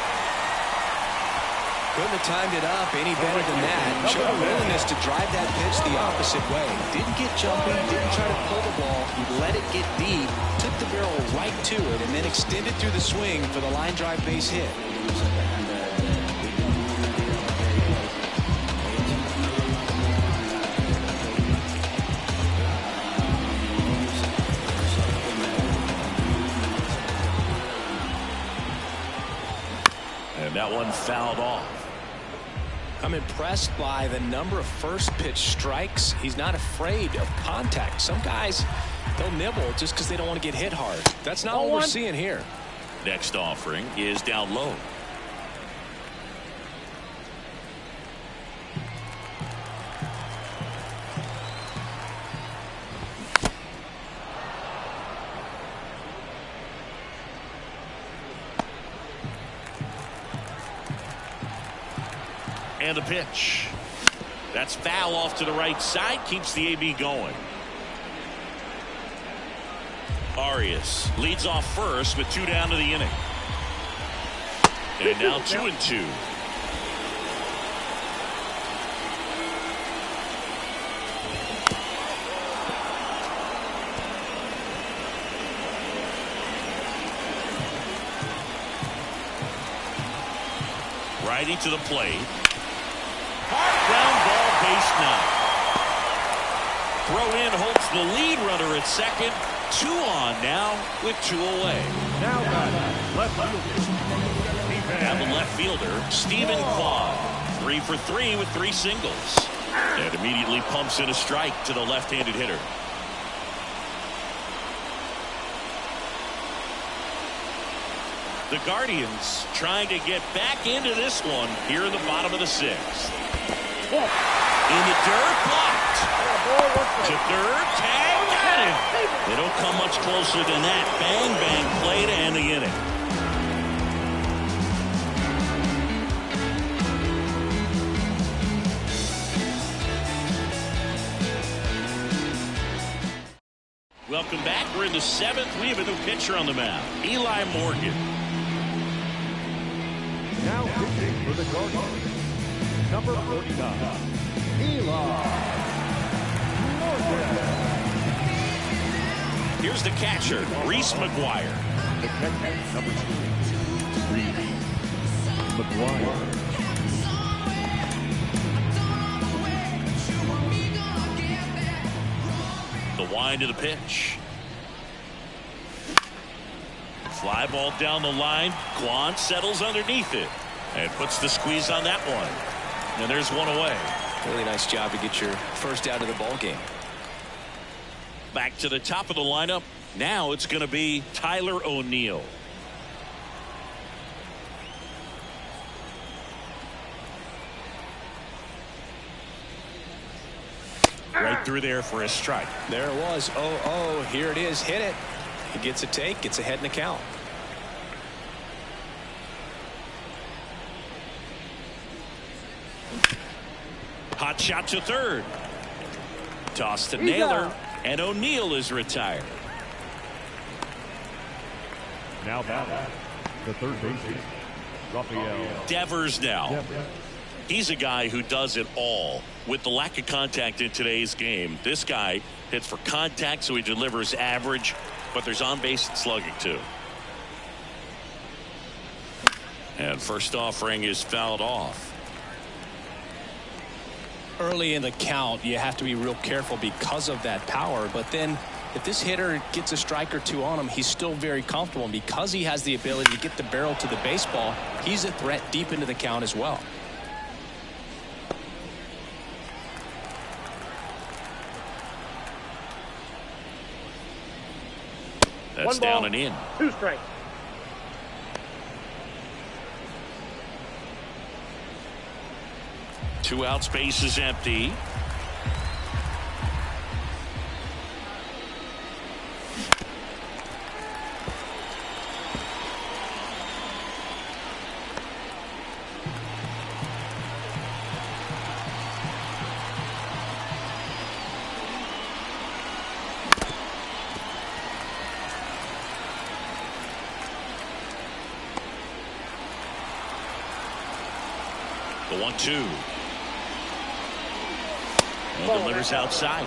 Couldn't have timed it up any better than that. Showed a willingness to drive that pitch the opposite way. Didn't get jumpy, didn't try to pull the ball. He let it get deep, took the barrel right to it, and then extended through the swing for the line drive base hit. And that one fouled off. I'm impressed by the number of first pitch strikes. He's not afraid of contact. Some guys, they'll nibble just because they don't want to get hit hard. That's not what we're seeing here. Next offering is down low. And a pitch. That's foul off to the right side. Keeps the AB going. Arias leads off first with 2 down to the inning. And now 2-2. Righty to the plate. Hard ground ball, base knock. Throw in holds the lead runner at second. 2 on now with 2 away. Now left fielder. Now the left fielder, Stephen Quad. 3 for 3 with 3 singles. And immediately pumps in a strike to the left-handed hitter. The Guardians trying to get back into this one here in the bottom of the 6th. In the dirt, blocked. To third, tag, got him. They don't come much closer than that. Bang, bang play to end the inning. Welcome back. We're in the 7th. We have a new pitcher on the mound, Eli Morgan. Now pitching for the Guardians, number 49, Eli Morgan. Here's the catcher, Reese McGuire. The catcher, number 2, Reese McGuire. The wind of the pitch. Fly ball down the line. Quan settles underneath it and puts the squeeze on that one. And there's one away. Really nice job to get your first out of the ball game. Back to the top of the lineup. Now it's going to be Tyler O'Neill. Right through there for a strike. There it was. Oh, here it is. Hit it. He gets a take, gets ahead in the count. Hot shot to third. Toss to Naylor, and O'Neill is retired. Now batting, the third baseman, Rafael Devers now. Devers. He's a guy who does it all. With the lack of contact in today's game, this guy hits for contact, so he delivers average, but there's on-base slugging too. And first offering is fouled off. Early in the count, you have to be real careful because of that power, but then if this hitter gets a strike or two on him, he's still very comfortable, and because he has the ability to get the barrel to the baseball, he's a threat deep into the count as well. That's down and in. 2 strikes. Two outs, base is empty. The 1-2. And delivers outside.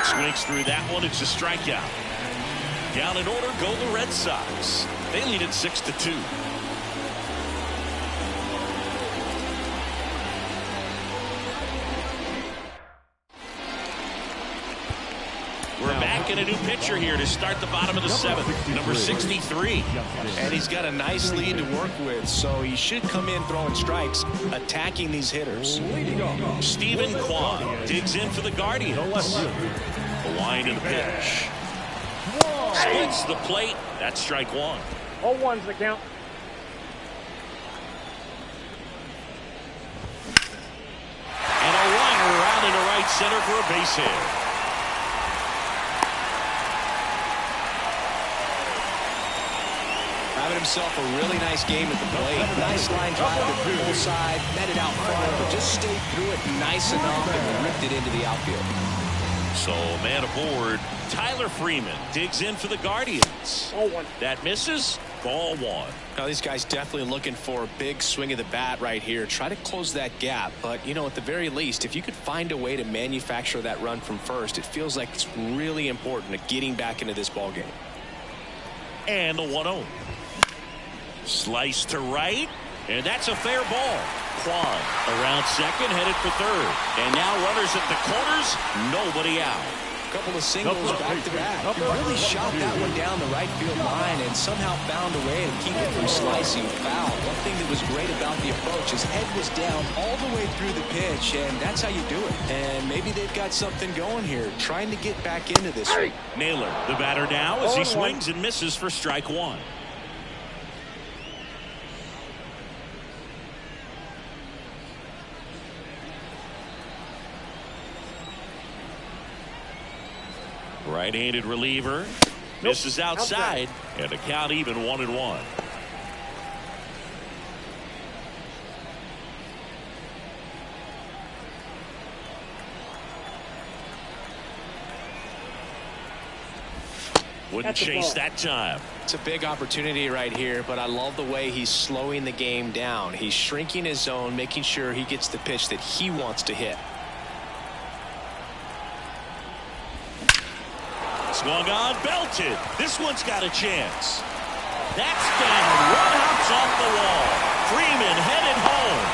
Swings through that one. It's a strikeout. Down in order go the Red Sox. They lead it 6-2. We're back in a new pitcher here to start the bottom of the 7th. Number 63. And he's got a nice lead to work with, so he should come in throwing strikes, attacking these hitters. Stephen Kwan digs in for the Guardians. The wind of the pitch. Splits the plate. That's strike one. 0-1's the count. And a liner around into right center for a base hit. Having himself a really nice game at the plate. Nice line drive to the full side, met it out front, but just stayed through it nice enough and ripped it into the outfield. So, man aboard, Tyler Freeman digs in for the Guardians. 0-1. That misses. Ball one. Now, these guys definitely looking for a big swing of the bat right here. Try to close that gap. But, you know, at the very least, if you could find a way to manufacture that run from first, it feels like it's really important to getting back into this ball game. And the 1-0. Slice to right. And that's a fair ball. Quan around second, headed for third. And now runners at the corners. Nobody out. A couple of singles back-to-back. He really shot that one down the right field line and somehow found a way to keep it from slicing foul. One thing that was great about the approach, his head was down all the way through the pitch, and that's how you do it. And maybe they've got something going here, trying to get back into this one. Naylor, the batter now, as he swings and misses for strike one. Right-handed reliever. Misses outside. And a count even 1-1. Wouldn't chase that time. It's a big opportunity right here, but I love the way he's slowing the game down. He's shrinking his zone, making sure he gets the pitch that he wants to hit. Swung on, belted. This one's got a chance. That's down. One hops off the wall. Freeman headed home.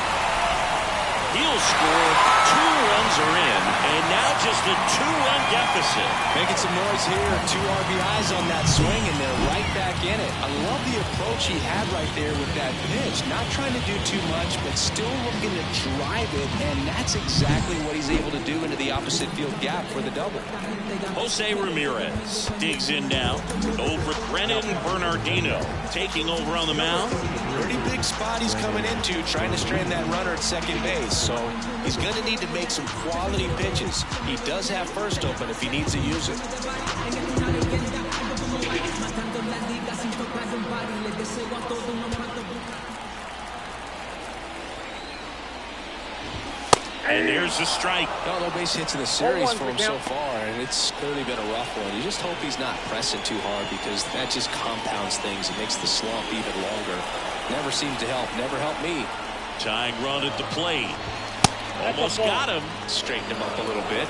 He'll score. 2 runs are in, and now just a 2-run deficit. Making some noise here. 2 RBIs on that swing, and they're right back in it. I love the approach he had right there with that pitch. Not trying to do too much, but still looking to drive it, and that's exactly what he's able to do into the opposite field gap for the double. Jose Ramirez digs in now over Brennan Bernardino taking over on the mound. Pretty big spot he's coming into, trying to strand that runner at second base. So he's going to need to make some quality pitches. He does have first open if he needs to use it. And there's a strike. No base hits in the series for him so far, and it's clearly been a rough one. You just hope he's not pressing too hard, because that just compounds things. It makes the slump even longer. Never seems to help. Never helped me. Tying run at the plate. Almost got him. Straighten him up a little bit.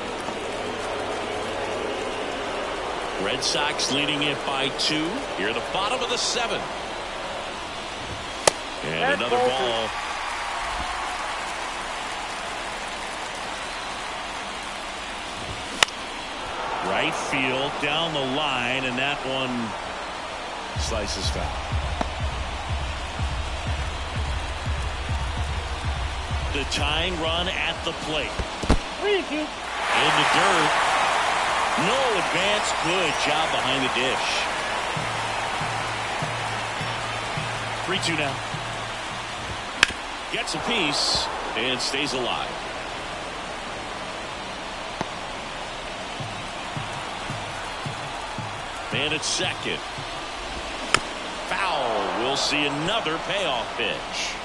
Red Sox leading it by 2. Here at the bottom of the 7th. And another ball. Right field, down the line, and that one slices foul. The tying run at the plate. In the dirt. No advance. Good job behind the dish. 3-2 now. Gets a piece and stays alive. Man at second. Foul. We'll see another payoff pitch.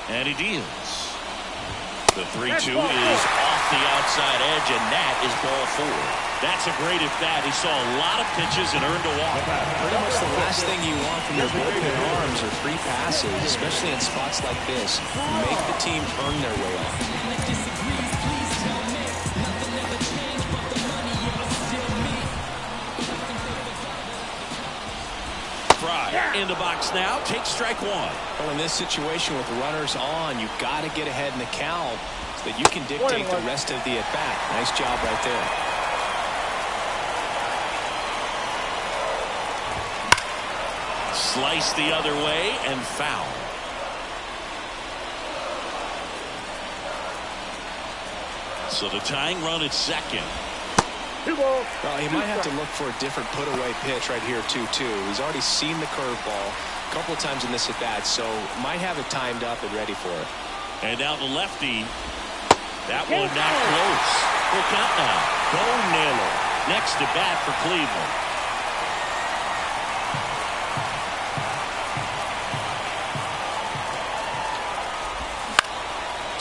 And he deals. The 3-2 is off the outside edge, and that is ball 4. That's a great at bat. He saw a lot of pitches and earned a walk. Pretty much the last thing you want from your bullpen arms are free passes, especially in spots like this. Make the team earn their way off. In the box now, takes strike 1. Well, in this situation with runners on, you've got to get ahead in the count so that you can dictate the rest of the at-bat. Nice job right there. Slice the other way and foul. So the tying run at second. Well, he might have to look for a different put-away pitch right here, too. He's already seen the curveball a couple of times in this at-bat, so might have it timed up and ready for it. And now the lefty. That one not close. Full count now. Go Naylor. Next to bat for Cleveland.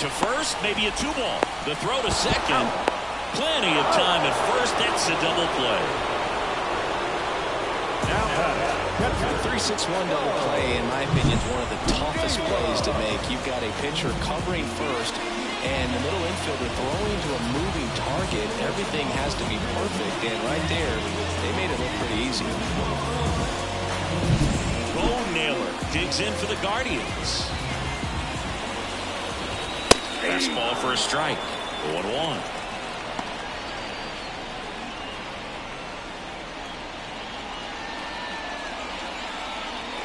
To first, maybe a 2-ball. The throw to second. Plenty of time at first. That's a double play. The 3-6-1 double play, in my opinion, is one of the toughest plays to make. You've got a pitcher covering first, and the middle infielder throwing to a moving target. Everything has to be perfect, and right there, they made it look pretty easy. Bo Naylor digs in for the Guardians. Fastball for a strike. 0-1.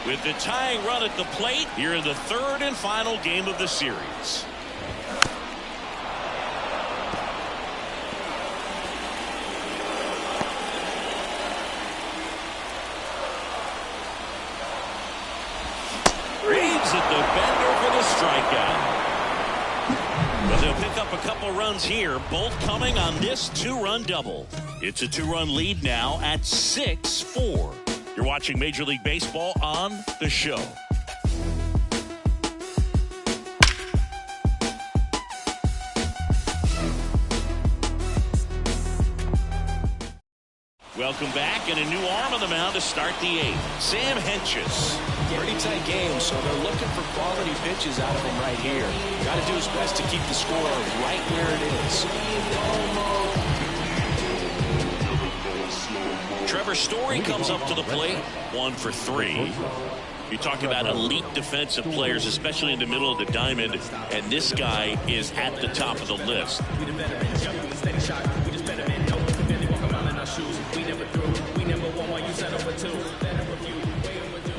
With the tying run at the plate, here in the third and final game of the series. Reeves at the bender for the strikeout. But they'll pick up a couple runs here, both coming on this two-run double. It's a two-run lead now at 6-4. You're watching Major League Baseball on the show. Welcome back, and a new arm on the mound to start the eighth. Sam Hentges. Pretty tight game, so they're looking for quality pitches out of him right here. Got to do his best to keep the score right where it is. Trevor Story comes up to the plate, 1 for 3. You talk about elite defensive players, especially in the middle of the diamond, and this guy is at the top of the list.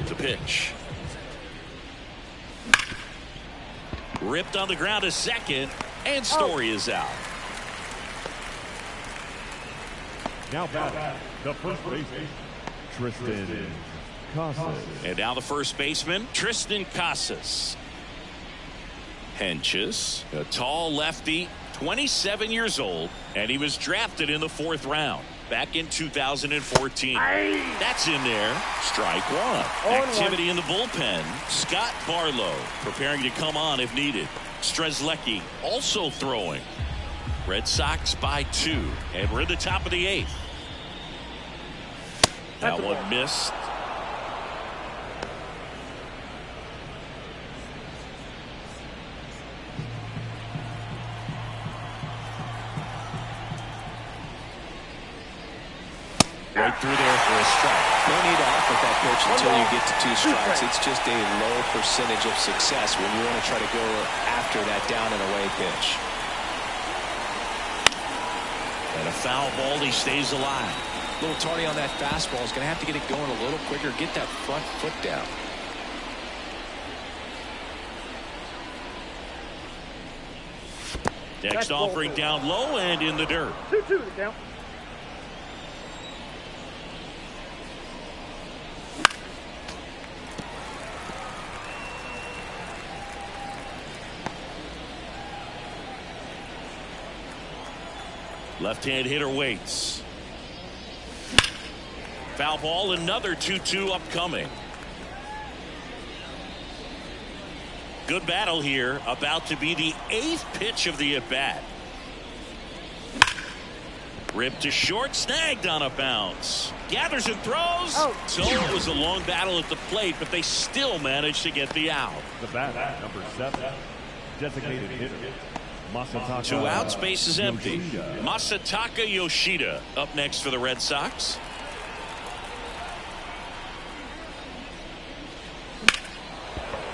The pitch. Ripped on the ground to second, and Story is out. Now back, the first baseman, Tristan Casas. And now the first baseman, Tristan Casas. Hentges, a tall lefty, 27 years old, and he was drafted in the 4th round back in 2014. That's in there. Strike one. Activity in the bullpen. Scott Barlow preparing to come on if needed. Strzelecki also throwing. Red Sox by 2, and we're in the top of the 8th. That one missed. Right through there for a strike. No need to offer that pitch until you get to 2 strikes. It's just a low percentage of success when you want to try to go after that down and away pitch. And a foul ball, he stays alive. A little tardy on that fastball. Is going to have to get it going a little quicker. Get that front foot down. Next offering down low and in the dirt. 2-2 the count. Left-hand hitter waits. Foul ball, another 2-2 upcoming. Good battle here, about to be the 8th pitch of the at-bat. Ripped to short, snagged on a bounce. Gathers and throws. So it was a long battle at the plate, but they still managed to get the out. The bat, number 7, designated hitter. 2 outs, base is empty. Masataka Yoshida up next for the Red Sox.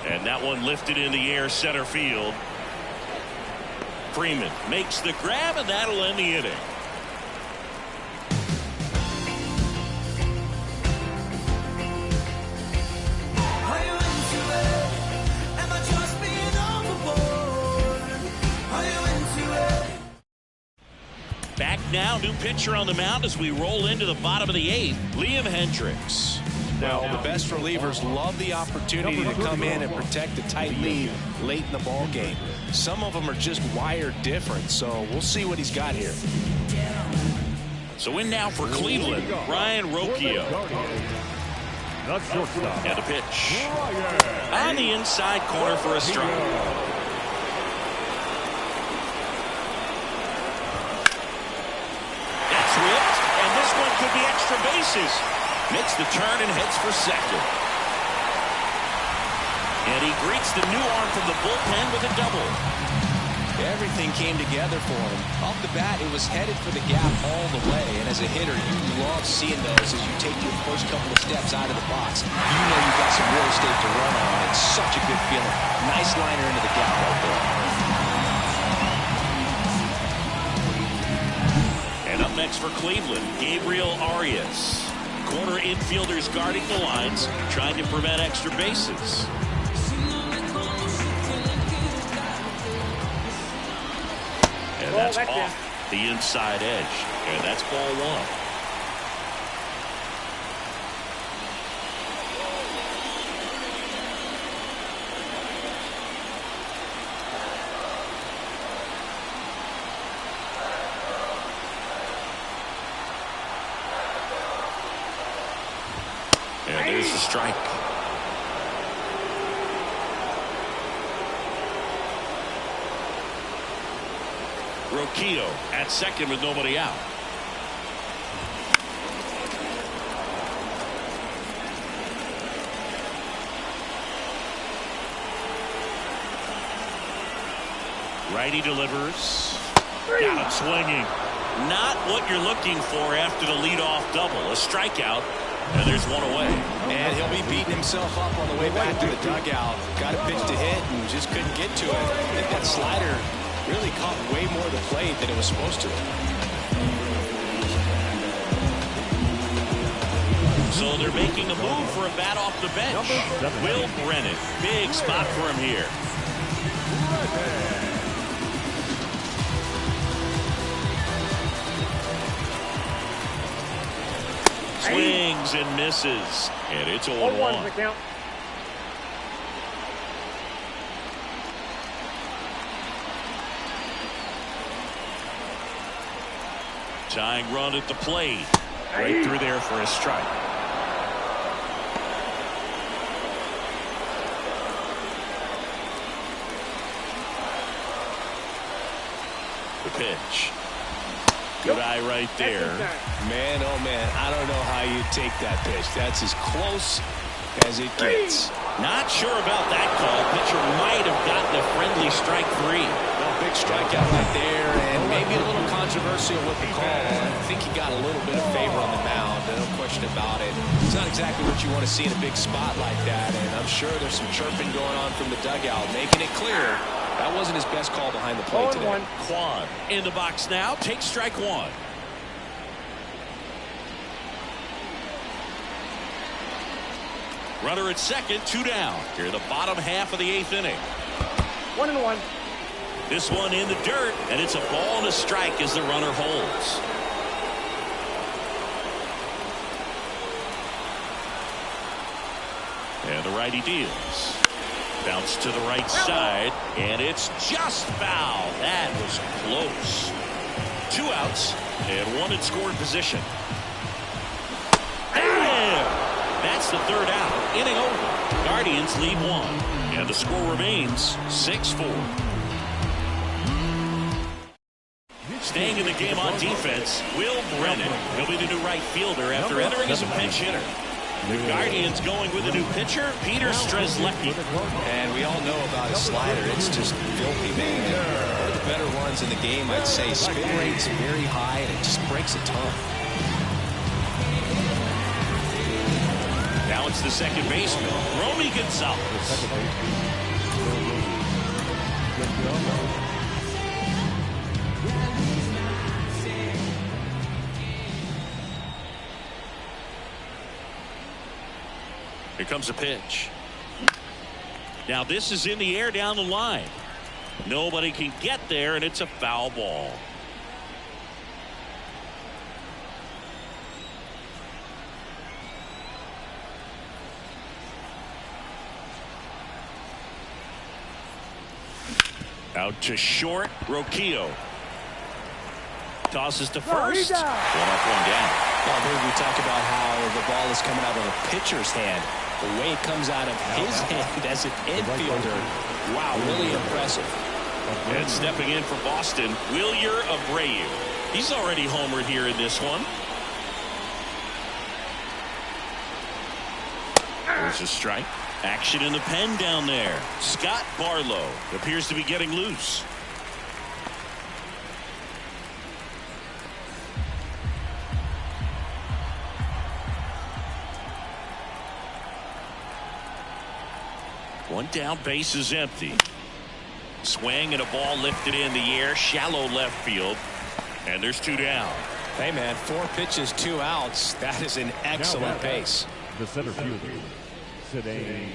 And that one lifted in the air, center field. Freeman makes the grab, and that'll end the inning. Back now, new pitcher on the mound as we roll into the bottom of the 8th, Liam Hendricks. Now, the best relievers love the opportunity to come in and protect a tight lead late in the ball game. Some of them are just wired different, so we'll see what he's got here. So in now for Cleveland, Ryan Rocchio. The shortstop. And a pitch. On the inside corner for a strike. Could be extra bases. Makes the turn and heads for second. And he greets the new arm from the bullpen with a double. Everything came together for him. Off the bat, it was headed for the gap all the way. And as a hitter, you love seeing those as you take your first couple of steps out of the box. You know you've got some real estate to run on. It's such a good feeling. Nice liner into the gap right there. next for Cleveland. Gabriel Arias. Corner infielders guarding the lines, trying to prevent extra bases. And that's off the inside edge. And that's ball one. And there's the strike. Roquillo at second with nobody out. Righty delivers. Got him swinging. Not what you're looking for after the leadoff double. A strikeout. And there's one away. And he'll be beating himself up on the way back to the dugout. Got a pitch to hit and just couldn't get to it. I think that slider really caught way more of the plate than it was supposed to. So they're making a move for a bat off the bench. Will Brennan. Big spot for him here. Swings and misses. And it's 0-1. the count. Tying run at the plate. Right through there for a strike. The pitch. Good eye right there. Man, oh man, I don't know how you take that pitch. That's as close as it gets. Not sure about that call. Pitcher might have gotten a friendly strike three. Well, big strikeout right there, and maybe a little controversial with the call. I think he got a little bit of favor on the mound, no question about it. It's not exactly what you want to see in a big spot like that, and I'm sure there's some chirping going on from the dugout, making it clear that wasn't his best call behind the plate today. Quan in the box now. Takes strike one. Runner at second, 2 down. Here in the bottom half of the 8th inning. 1-1. This one in the dirt, and it's a ball and a strike as the runner holds. And the righty deals. Bounce to the right side, and it's just foul. That was close. 2 outs, and 1 in scoring position. That's the 3rd out. Inning over. Guardians lead 1. And the score remains 6-4. Staying in the game on defense, Will Brennan. He'll be the new right fielder after entering as a pinch hitter. The Guardians going with a new pitcher, Peter Strzelecki. And we all know about his slider. It's just filthy, man. One of the better ones in the game, I'd say. Spin rate's very high, and it just breaks a ton. Now it's the second baseman, Romy Gonzalez. Here comes a pitch. Now this is in the air down the line. Nobody can get there, and it's a foul ball. Out to short, Roquillo. Tosses to first. 1 up, 1 down. Well, here we talk about how the ball is coming out of a pitcher's hand. The way it comes out of his hand as an infielder. Wow, really impressive. And stepping in for Boston, Wilyer Abreu. He's already homered here in this one. There's a strike. Action in the pen down there. Scott Barlow appears to be getting loose. One down, base is empty. Swing and a ball lifted in the air, shallow left field. And there's 2 down. Hey, man, 4 pitches, 2 outs. That is an excellent pace. The center fielder, Cedane.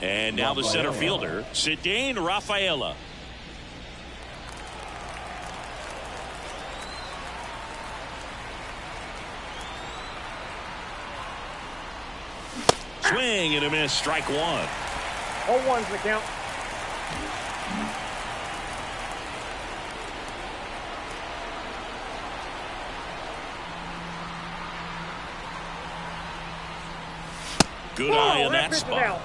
And now the center fielder, Cedane Rafaela. Swing and a miss, strike 1. 0-1's the count. Good eye in that spot. Out.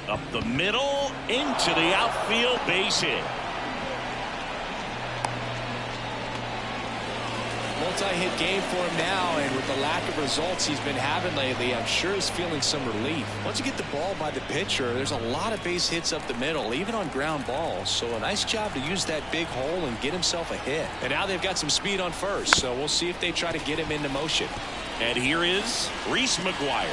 Up the middle, into the outfield, base hit. Multi-hit game for him now, and with the lack of results he's been having lately, I'm sure he's feeling some relief. Once you get the ball by the pitcher, there's a lot of base hits up the middle, even on ground balls. So a nice job to use that big hole and get himself a hit. And now they've got some speed on first, so we'll see if they try to get him into motion. And here is Reese McGuire.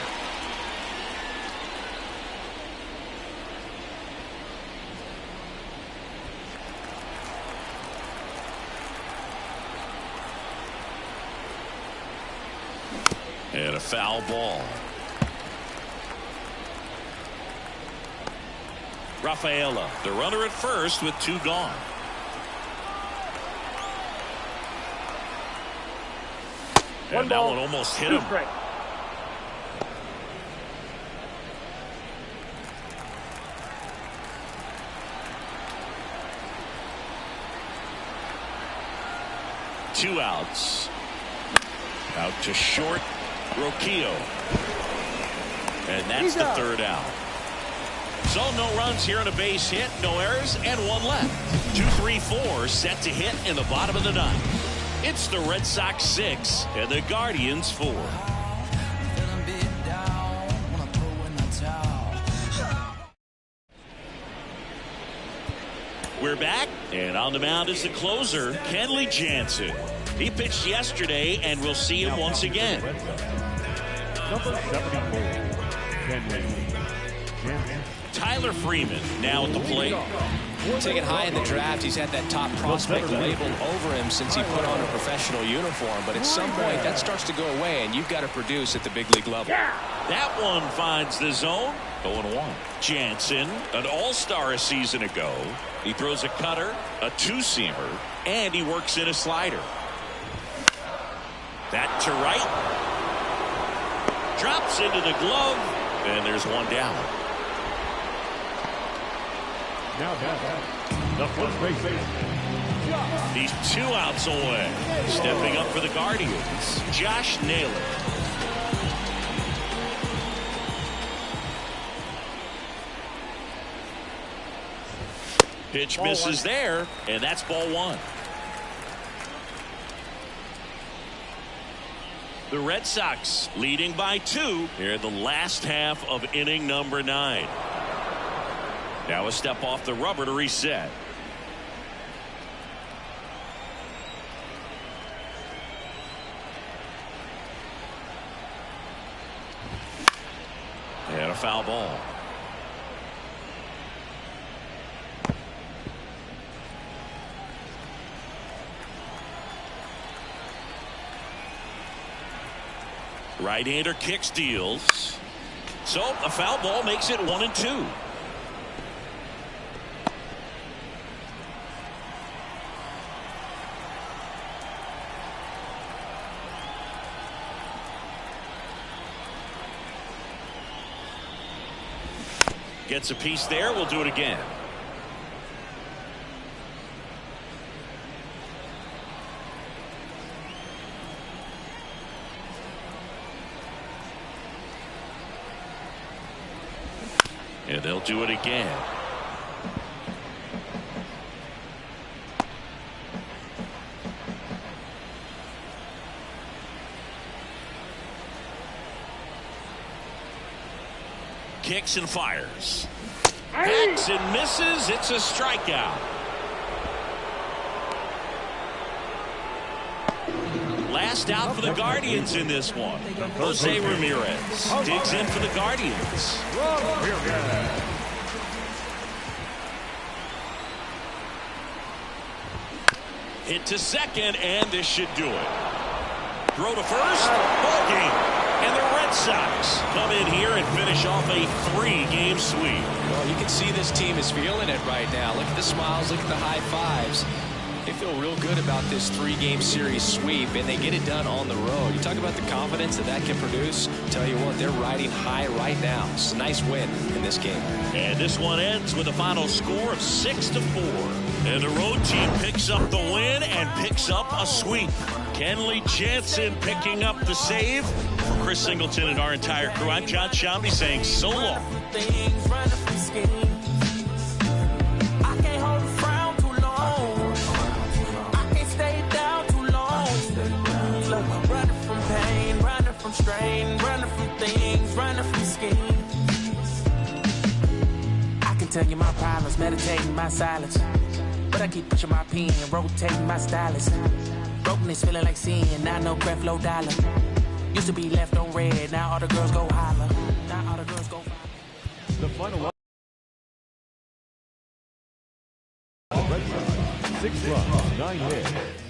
And a foul ball. Rafaela, the runner at first with 2 gone. And that one almost hit him. Strike. Two outs. Out to short. Roquillo. And that's the 3rd out. So no runs here on a base hit, no errors, and 1 left. 2, 3, 4 set to hit in the bottom of the 9th. It's the Red Sox 6 and the Guardians 4. We're back, and on the mound is the closer, Kenley Jansen. He pitched yesterday, and we'll see him once again. Number 74, Kenley Jansen. Tyler Freeman now at the plate. Taken high in the draft, he's had that top prospect label over him since he put on a professional uniform. But at some point, that starts to go away, and you've got to produce at the big league level. That one finds the zone. 0-1. Jansen, an all-star a season ago. He throws a cutter, a 2-seamer, and he works in a slider. That to right. Drops into the glove, and there's 1 down. Now down. The first base. He's 2 outs away. Stepping up for the Guardians, Josh Naylor. Pitch misses there, and that's ball 1. The Red Sox leading by 2 here in the last half of inning number 9. Now a step off the rubber to reset. And a foul ball. Right-hander kicks, deals. So a foul ball makes it 1-2. Gets a piece there. We'll do it again. And they'll do it again. Kicks and fires. Hacks and misses. It's a strikeout. Last out for the Guardians in this one. Jose Ramirez digs in for the Guardians. Hit to second, and this should do it. Throw to first. Ball game. And the Red Sox come in here and finish off a 3-game sweep. Well, you can see this team is feeling it right now. Look at the smiles. Look at the high fives. They feel real good about this 3-game series sweep, and they get it done on the road. You talk about the confidence that can produce. Tell you what, they're riding high right now. It's a nice win in this game. And this one ends with a final score of 6-4. And the road team picks up the win and picks up a sweep. Kenley Jansen picking up the save. For Chris Singleton and our entire crew, I'm John Shambi saying so long. Strain, running from things, running from schemes. I can tell you my problems, meditating my silence. But I keep pushing my pen, rotating my stylus. Brokenness feeling like sin, now no breath, low dollar. Used to be left on red, now all the girls go holler. Now all the girls go holler. The final Red Sox, 6 runs, 9 hits.